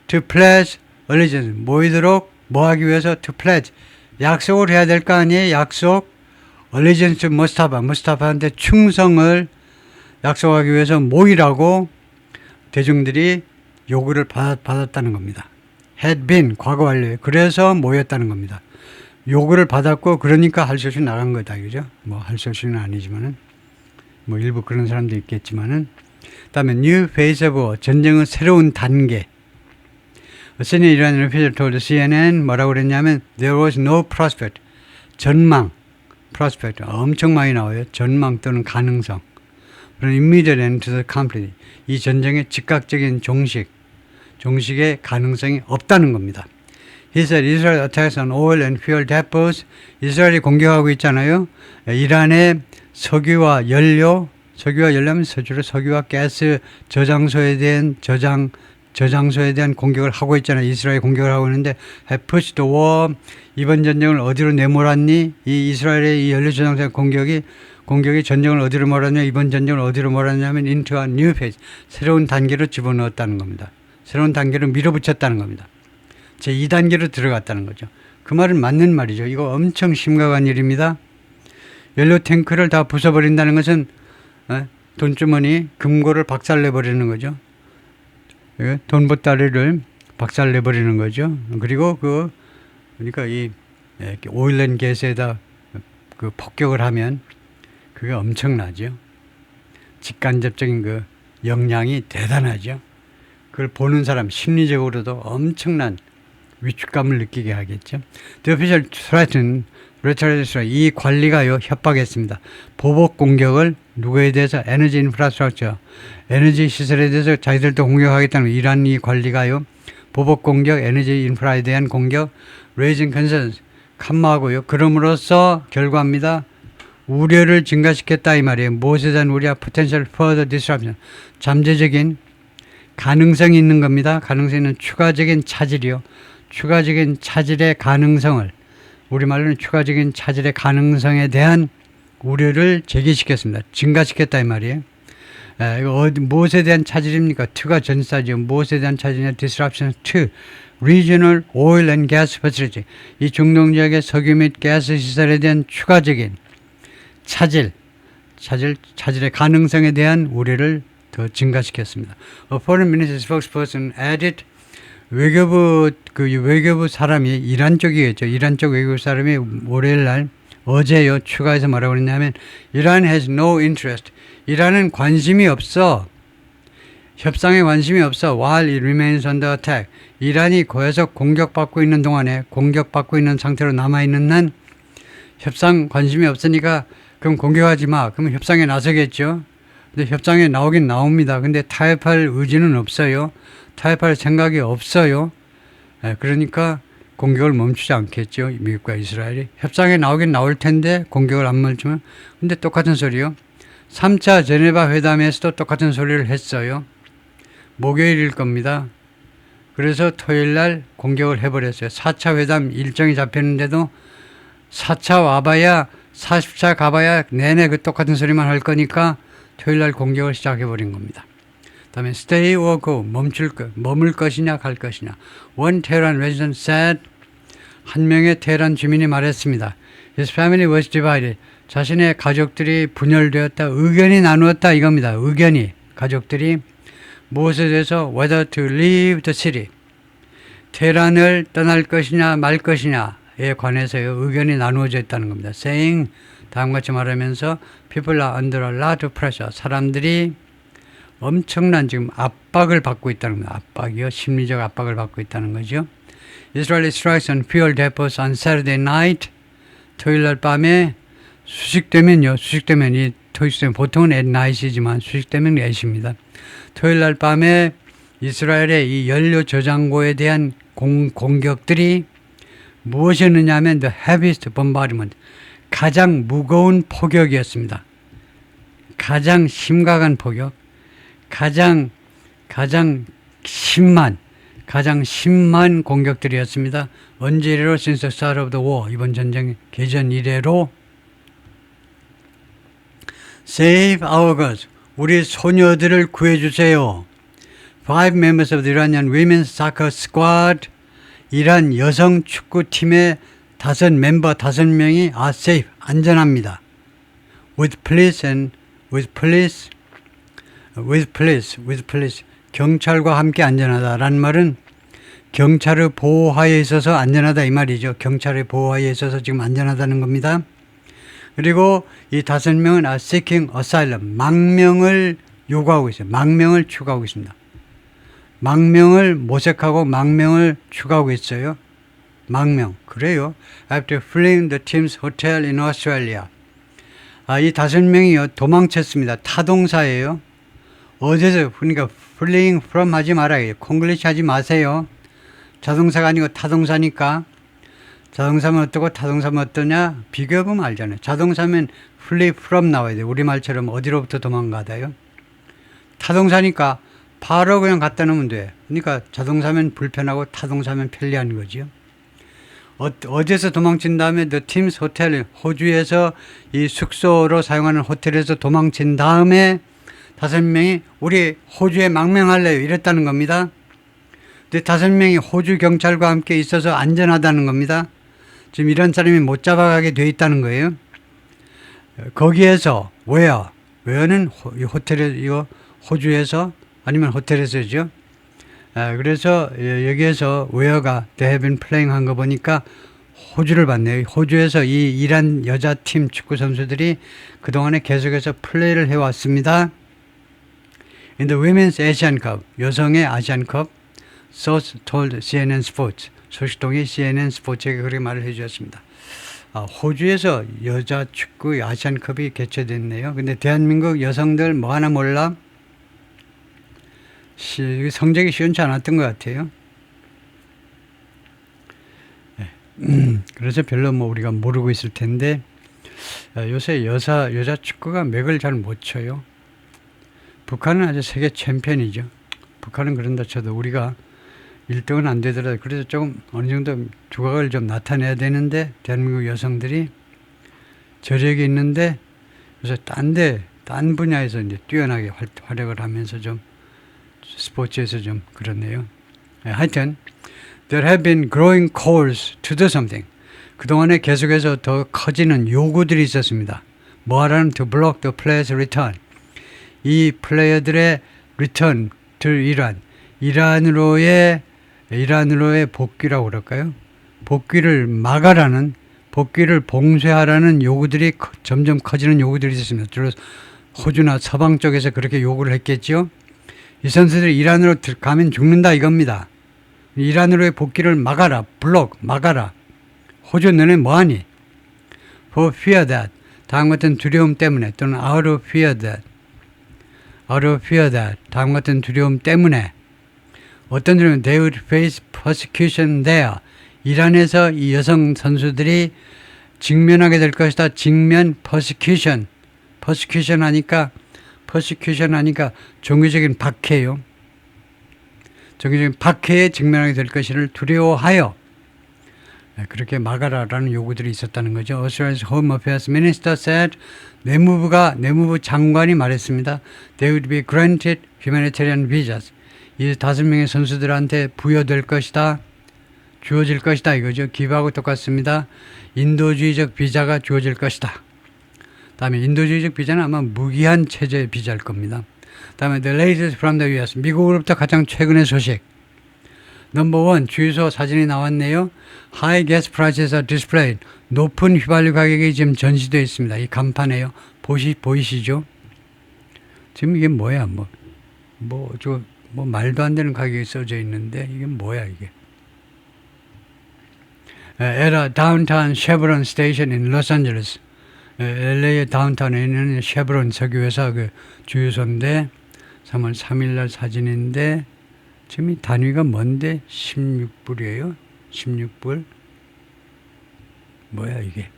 to pledge allegiance. 모이도록 뭐 하기 위해서? to pledge. 약속을 해야 될 거 아니에요? 약속. allegiance to 무스타파한테 충성을 약속하기 위해서 모이라고 대중들이 요구를 받았다는 겁니다. had been 과거 완료예요. 그래서 모였다는 겁니다. 요구를 받았고 그러니까 할소시 나간 거다. 그죠? 뭐 할소시는 아니지만은 뭐 일부 그런 사람도 있겠지만은. 그다음에 new phase of war. 전쟁의 새로운 단계. senior Iranian official told CNN 뭐라고 그랬냐면 there was no prospect. 전망. prospect 엄청 많이 나와요. 전망 또는 가능성. 그런 immediate end to the conflict. 이 전쟁의 즉각적인 종식의 가능성이 없다는 겁니다. He said Israel attacks on oil and fuel depots. 이스라엘이 공격하고 있잖아요. 이란의 석유와 연료하면 서주로 석유와 가스 저장소에 대한 공격을 하고 있잖아요. 이스라엘이 공격을 하고 있는데 have pushed the war. 이번 전쟁을 어디로 내몰았니? 이 이스라엘의 이 연료 저장소의 공격이 전쟁을 어디로 몰았냐? 이번 전쟁을 어디로 몰았냐면 into a new phase. 새로운 단계로 집어넣었다는 겁니다. 새로운 단계로 밀어붙였다는 겁니다. 제2단계로 들어갔다는 거죠. 그 말은 맞는 말이죠. 이거 엄청 심각한 일입니다. 연료 탱크를 다 부숴버린다는 것은 돈주머니, 금고를 박살내버리는 거죠. 돈 보따리를 박살내버리는 거죠. 그리고 그러니까 이 오일앤가스에다 그 폭격을 하면 그게 엄청나죠. 직간접적인 그 영향이 대단하죠. 그걸 보는 사람 심리적으로도 엄청난 위축감을 느끼게 하겠죠. The official threatened 이 관리가요 협박했습니다. 보복 공격을 누구에 대해서? 에너지 인프라스트럭처, 에너지 시설에 대해서 자기들도 공격하겠다는 이란 이 관리가요 보복 공격, 에너지 인프라에 대한 공격, raising concerns 칸마하고요. 그럼으로써 결과입니다. 우려를 증가시켰다 이 말이에요. 무엇에 대한 우려? potential further disruption. 잠재적인 가능성이 있는 겁니다. 가능성이 있는 추가적인 차질이요. 추가적인 차질의 가능성을, 우리말로는 추가적인 차질의 가능성에 대한 우려를 제기시켰습니다. 증가시켰다 이 말이에요. 이거 무엇에 대한 차질입니까? to가 전사죠. 무엇에 대한 차질이냐? disruption to regional oil and gas facility. 이 중동 지역의 석유 및 가스 시설에 대한 추가적인 차질의 가능성에 대한 우려를 더 증가시켰습니다. A foreign ministry spokesperson added, 외교부 사람이 이란 쪽이겠죠. 이란 쪽 외교부 사람이 월요일 날 어제요 추가해서 뭐라고 그랬냐면 Iran has no interest. 이란은 관심이 없어. 협상에 관심이 없어. While it remains under attack. 이란이 계속 공격받고 있는 동안에, 공격받고 있는 상태로 남아있는 한 협상 관심이 없으니까 그럼 공격하지 마. 그럼 협상에 나서겠죠. 근데 협상에 나오긴 나옵니다. 근데 타협할 의지는 없어요. 타협할 생각이 없어요. 그러니까 공격을 멈추지 않겠죠. 미국과 이스라엘이. 협상에 나오긴 나올 텐데 공격을 안 멈추면. 근데 똑같은 소리요. 3차 제네바 회담에서도 똑같은 소리를 했어요. 목요일일 겁니다. 그래서 토요일 날 공격을 해버렸어요. 4차 회담 일정이 잡혔는데도 4차 와봐야 40차 가봐야 내내 그 똑같은 소리만 할 거니까 토요일 날 공격을 시작해버린 겁니다. 다음에 stay or go, 머물 것이냐 갈 것이냐. One Tehran resident said, 한 명의 테헤란 주민이 말했습니다. His family was divided. 자신의 가족들이 분열되었다, 의견이 나누었다 이겁니다. 의견이, 가족들이 무엇에 대해서 whether to leave the city, 테헤란을 떠날 것이냐 말 것이냐에 관해서요 의견이 나누어져 있다는 겁니다. Saying, 다음같이 말하면서 people are under a lot of pressure. 사람들이 엄청난 지금 압박을 받고 있다는 겁니다. 압박이요. 심리적 압박을 받고 있다는 거죠. Israeli strikes on fuel depots on Saturday night. 토요일 날 밤에 수식되면요. 수식되면 이 토요일 보통은 at night이지만 수식되면 at입니다. 토요일 날 밤에 이스라엘의 이 연료 저장고에 대한 공격들이 무엇이었느냐 하면 the heaviest bombardment. 가장 무거운 포격이었습니다. 가장 심각한 포격. 가장 심한 공격들이었습니다. 언제 이래로 since the start of the war, 이번 전쟁 개전 이래로 Save our girls, 우리 소녀들을 구해주세요. 5 members of the Iranian women's soccer squad, 이란 여성 축구팀의 5명이 are safe, 안전합니다. With police, 경찰과 함께 안전하다라는 말은 경찰의 보호하에 있어서 안전하다 이 말이죠. 경찰의 보호하에 있어서 지금 안전하다는 겁니다. 그리고 이 5명은 are seeking asylum, 망명을 요구하고 있어요. 망명을 추구하고 있습니다. 망명을 모색하고 망명을 추구하고 있어요. 망명, 그래요. After fleeing the team's hotel in Australia. 이 5명이요 도망쳤습니다. 타동사예요. 어디서, 그러니까 fleeing from 하지 말아요. 콩글리시 하지 마세요. 자동사가 아니고 타동사니까. 자동사면 어떻고 타동사면 어떠냐? 비교해보면 알잖아요. 자동사면 flee from 나와야 돼요. 우리말처럼 어디로부터 도망가다요. 타동사니까 바로 그냥 갖다 놓으면 돼. 그러니까 자동사면 불편하고 타동사면 편리한 거죠. 어디서 도망친 다음에 the team's hotel, 호주에서 이 숙소로 사용하는 호텔에서 도망친 다음에 5명이 우리 호주에 망명할래요 이랬다는 겁니다. 근데 5명이 호주 경찰과 함께 있어서 안전하다는 겁니다. 지금 이런 사람이 못 잡아가게 돼 있다는 거예요. 거기에서 where는 호텔에 호주에서 아니면 호텔에서죠. 그래서 여기에서 where가 they have been playing 한 거 보니까 호주를 봤네요. 호주에서 이 이란 여자팀 축구 선수들이 그동안에 계속해서 플레이를 해왔습니다. In the Women's Asian Cup, 여성의 아시안컵, source told CNN Sports, 소식통이 CNN 스포츠에게 그렇게 말을 해주었습니다. 호주에서 여자 축구 아시안컵이 개최됐네요. 근데 대한민국 여성들 뭐 하나 몰라? 성적이 시원치 않았던 것 같아요. 그래서 별로 뭐 우리가 모르고 있을 텐데 요새 여자 축구가 맥을 잘 못 쳐요. 북한은 아주 세계 챔피언이죠. 북한은 그런다 쳐도 우리가 1등은 안 되더라도 그래서 조금 어느 정도 두각을 좀 나타내야 되는데 대한민국 여성들이 저력이 있는데 요새 딴 분야에서 이제 뛰어나게 활약을 하면서 좀 스포츠에서 좀 그렇네요. 하여튼 there have been growing calls to do something. 그동안에 계속해서 더 커지는 요구들이 있었습니다. 뭐 하라는 to block the players' return. 이 플레이어들의 return, 이란으로의 복귀라고 그럴까요? 복귀를 막아라는, 복귀를 봉쇄하라는 요구들이 점점 커지는 요구들이 있었습니다. 주로 호주나 서방 쪽에서 그렇게 요구를 했겠죠. 이 선수들이 이란으로 가면 죽는다 이겁니다. 이란으로의 복귀를 막아라, 막아라. 호주 너네 뭐하니? For fear that. 다음 같은 두려움 때문에 또는 out of fear that. 다음 같은 두려움 때문에 어떤 두려움? They would face persecution there. 이란에서 이 여성 선수들이 직면하게 될 것이다. 직면 persecution 하니까 종교적인 박해요. 종교적인 박해에 직면하게 될 것을 두려워하여 그렇게 막아라라는 요구들이 있었다는 거죠. Australia's Home Affairs Minister said 내무부 장관이 말했습니다. They would be granted humanitarian visas. 이 5명의 선수들한테 주어질 것이다 이거죠. 기부하고 똑같습니다. 인도주의적 비자가 주어질 것이다. 다음에 인도주의적 비자는 아마 무기한 체제의 비자일 겁니다. 다음에 the latest from the US. 미국으로부터 가장 최근의 소식. 넘버 1 주유소 사진이 나왔네요. High gas prices are displayed. 높은 휘발유 가격이 지금 전시되어 있습니다. 이 간판에요. 보이시죠? 지금 이게 뭐야? 말도 안 되는 가격이 써져 있는데 이게 뭐야 이게? At a downtown Chevron station in Los Angeles. LA의 다운타운에 있는 쉐브론 석유회사 그 주유소인데 3월 3일 날 사진인데 지금 이 단위가 뭔데 16불이에요. 16불. 뭐야 이게?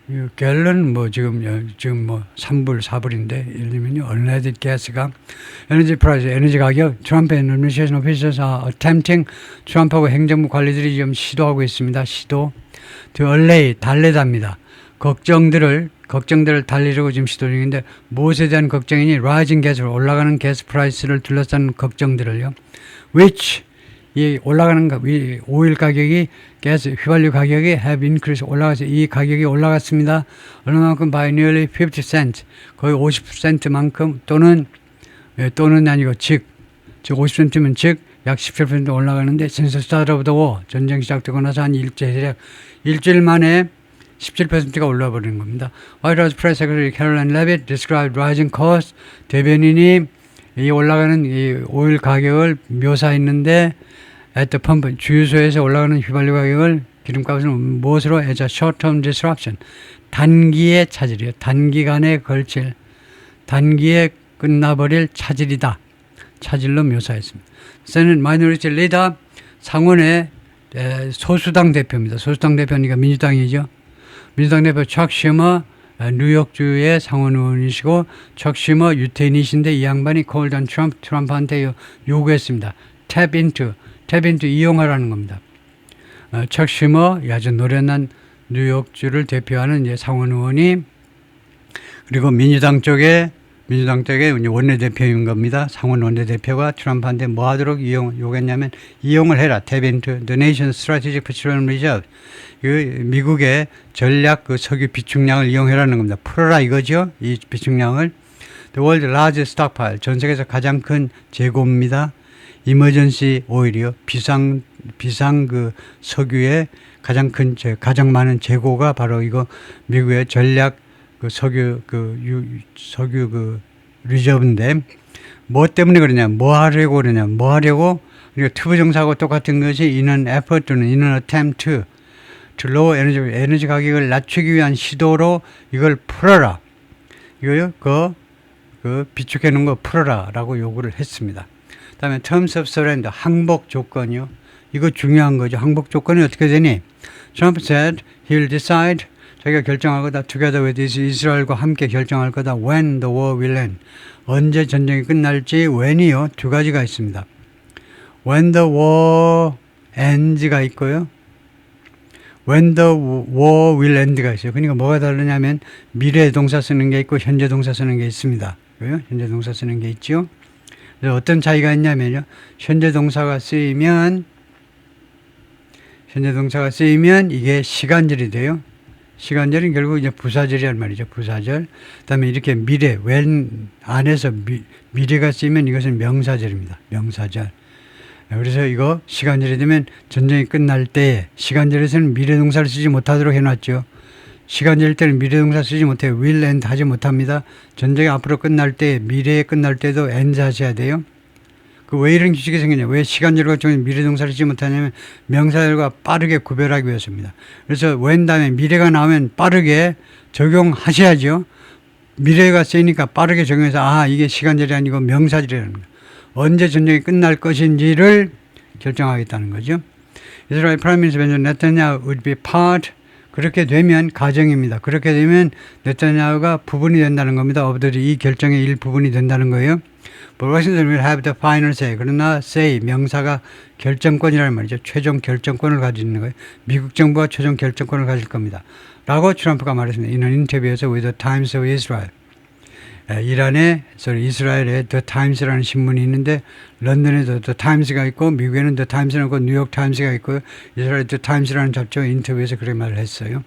이 갤런 지금 3불, 4불인데 예를 들면 unleaded 가스가 에너지 가격 트럼프 administration officials are attempting 트럼프하고 행정부 관리들이 지금 시도하고 있습니다. to allay 달래답니다. 걱정들을 달리려고 지금 시도 중인데 무엇에 대한 걱정이니 rising gas 올라가는 가스 프라이스를 둘러싼 걱정들을요. which 이 올라가는 오일 가격이 휘발유 가격이 have increased 올라가서 이 가격이 올라갔습니다. 얼마만큼 by nearly 50 cent 거의 50센트만큼 또는 아니고 즉 50센트면 즉 약 17% 올라가는데 since the start of the war 전쟁 시작되고 나서 한 일주일 만에 17%가 올라와 버리는 겁니다. White House Press Secretary Caroline Leavitt described rising costs. 대변인이 이 올라가는 이 오일 가격을 묘사했는데 at the pump 주유소에서 올라가는 휘발유 가격을 기름값을 무엇으로 as a short-term disruption 단기의 차질이요. 단기간에 걸칠 단기에 끝나버릴 차질로 묘사했습니다. Senate Minority Leader 상원의 소수당 대표입니다. 소수당 대표니까 민주당이죠. 민주당 대표 척 슈머 뉴욕주의 상원 의원이시고 척 슈머 유태인이신데 이 양반이 called on 트럼프한테 요구했습니다. tap into 이용하라는 겁니다. 척 슈머 아주 노련한 뉴욕주를 대표하는 이제 상원 의원이 그리고 민주당 쪽에 원내대표인 겁니다. 상원 원내대표가 트럼프한테 뭐 하도록 요구했냐면 이용을 해라. tap into the nation's strategic petroleum reserve. 미국의 전략 석유 비축량을 이용해라는 겁니다. 풀어라 이거죠. 이 비축량을. The world's largest stockpile. 전 세계에서 가장 큰 재고입니다. emergency 오일이요. 비상 석유의 가장 많은 재고가 바로 이거 미국의 전략 석유 리저브인데 뭐 때문에 그러냐? 뭐 하려고 그리고 튜브 정사하고 똑같은 것이 in an attempt to lower 에너지 가격을 낮추기 위한 시도로 이걸 풀어라. 이거요. 비축해 놓은 거 풀어라라고 요구를 했습니다. 그다음에 terms of surrender 항복 조건이요. 이거 중요한 거죠. 항복 조건이 어떻게 되니? Trump said he'll decide 자기가 결정할 거다. Together with 이스라엘과 함께 결정할 거다. When the war will end. 언제 전쟁이 끝날지 when이요. 두 가지가 있습니다. When the war ends가 있고요. When the war will end가 있어요. 그러니까 뭐가 다르냐면 미래 동사 쓰는 게 있고 현재 동사 쓰는 게 있습니다. 현재 동사 쓰는 게 있죠. 그래서 어떤 차이가 있냐면요. 현재 동사가 쓰이면 이게 시간절이 돼요. 시간절은 결국 이제 부사절이란 말이죠. 부사절. 그다음에 이렇게 미래, when 안에서 미래가 쓰이면 이것은 명사절입니다. 명사절. 그래서 이거 시간절이 되면 전쟁이 끝날 때에 시간절에서는 미래 동사를 쓰지 못하도록 해놨죠. 시간절 때는 미래 동사 쓰지 못해요. will end 하지 못합니다. 전쟁이 앞으로 끝날 때, 미래에 끝날 때도 end 하셔야 돼요. 왜 이런 규칙이 생기냐? 왜 시간절과 미래 동사를 쓰지 못하냐면 명사절과 빠르게 구별하기 위해서입니다. 그래서 when 다음에 미래가 나오면 빠르게 적용하셔야죠. 미래가 쓰이니까 빠르게 적용해서 이게 시간절이 아니고 명사절이라는 거예요. 언제 전쟁이 끝날 것인지를 결정하겠다는 거죠. 이스라엘 프라임 미니스터 벤자민 네타냐후 would be part. 그렇게 되면 가정입니다. 그렇게 되면 네타냐후가 부분이 된다는 겁니다. 이 결정의 일부분이 된다는 거예요. But Washington will have the final say. 그러나 say 명사가 결정권이라는 말이죠. 최종 결정권을 가지는 거예요. 미국 정부가 최종 결정권을 가질 겁니다. 라고 트럼프가 말했습니다. 이는 인터뷰에서 with the Times of Israel. 이스라엘에 The Times라는 신문이 있는데 런던에도 The Times가 있고 미국에는 The Times가 있고 뉴욕 타임스가 있고 이스라엘 The Times라는 잡지가 인터뷰에서 그렇게 말을 했어요.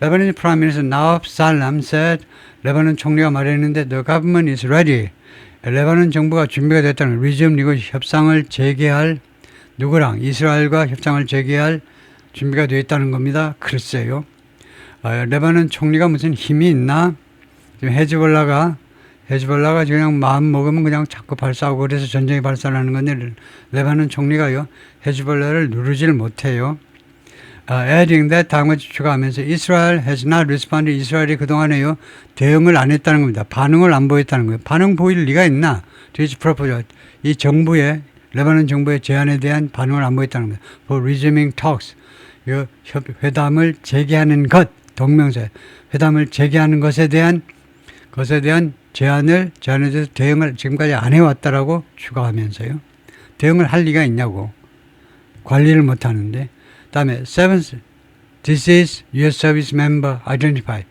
레바논 프라임 미니스터 나와프 살람 said 레바논 총리가 말했는데 The government is ready. 레바논 정부가 준비가 됐다는 resume 그리고 협상을 재개할 누구랑 이스라엘과 협상을 재개할 준비가 되어 있다는 겁니다. 글쎄요. 레바논 총리가 무슨 힘이 있나? 지금 헤즈볼라가 그냥 마음 먹으면 그냥 자꾸 발사하고 그래서 전쟁이 발산하는 건데 레바논 총리가요 헤즈볼라를 누르지를 못해요. adding that 다음과 추가하면서 Israel has not responded. 이스라엘이 그동안에요 대응을 안 했다는 겁니다. 반응을 안 보였다는 거예요. 반응 보일 리가 있나? 이 정부의 레바논 정부의 제안에 대한 반응을 안 보였다는 겁니다. For resuming talks. 회담을 재개하는 것 동명사 회담을 재개하는 것에 대한 제안에 대해서 대응을 지금까지 안 해왔다라고 추가하면서요. 대응을 할 리가 있냐고. 관리를 못 하는데. 다음에 seventh, this is U.S. service member identified.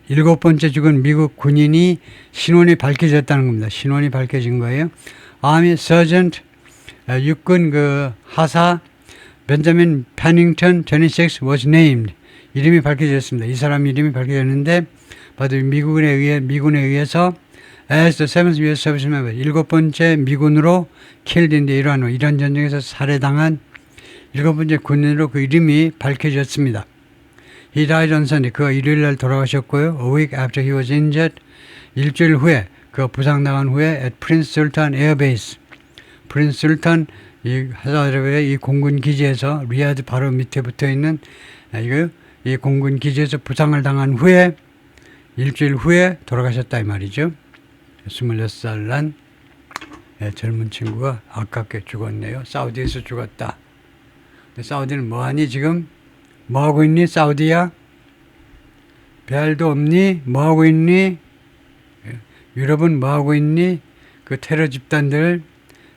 일곱 번째 죽은 미국 군인이 신원이 밝혀졌다는 겁니다. 신원이 밝혀진 거예요. Army Sergeant, 육군 하사 벤자민 패닝턴 26 was named. 이름이 밝혀졌습니다. 이 사람 이름이 밝혀졌는데 미군에 의해서 as the seventh U.S. service member 일곱 번째 미군으로 killed in the 이란 전쟁에서 살해당한 일곱 번째 군인으로 그 이름이 밝혀졌습니다. He died on Sunday. 그가 일요일 날 돌아가셨고요. A week after he was injured. 일주일 후에 그가 부상당한 후에 at Prince Sultan Air Base. 프린스 술탄 이 사우디아라비아의 이 공군 기지에서 리야드 바로 밑에 붙어 있는 이 공군 기지에서 부상을 당한 후에 일주일 후에 돌아가셨다 이 말이죠. 26살 난 젊은 친구가 아깝게 죽었네요. 사우디에서 죽었다. 사우디는 뭐하니 지금? 뭐하고 있니 사우디야? 별도 없니? 뭐하고 있니? 유럽은 뭐하고 있니? 그 테러 집단들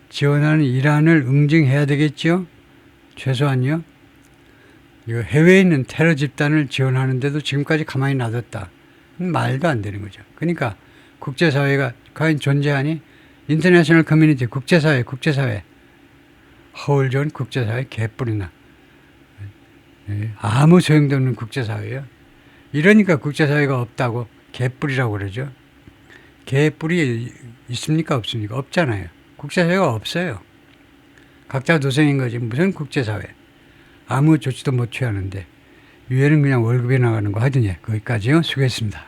지원하는 이란을 응징해야 되겠죠? 최소한요. 이거 해외에 있는 테러 집단을 지원하는데도 지금까지 가만히 놔뒀다. 말도 안 되는 거죠. 그러니까 국제사회가 과연 존재하니? 인터내셔널 커뮤니티, 국제사회. 허울 좋은 국제사회 개뿔이나. 아무 소용도 없는 국제사회예요. 이러니까 국제사회가 없다고 개뿔이라고 그러죠. 개뿔이 있습니까? 없습니까? 없잖아요. 국제사회가 없어요. 각자 도생인 거지. 무슨 국제사회. 아무 조치도 못 취하는데 유엔은 그냥 월급에 나가는 거 하더니 거기까지요. 수고했습니다.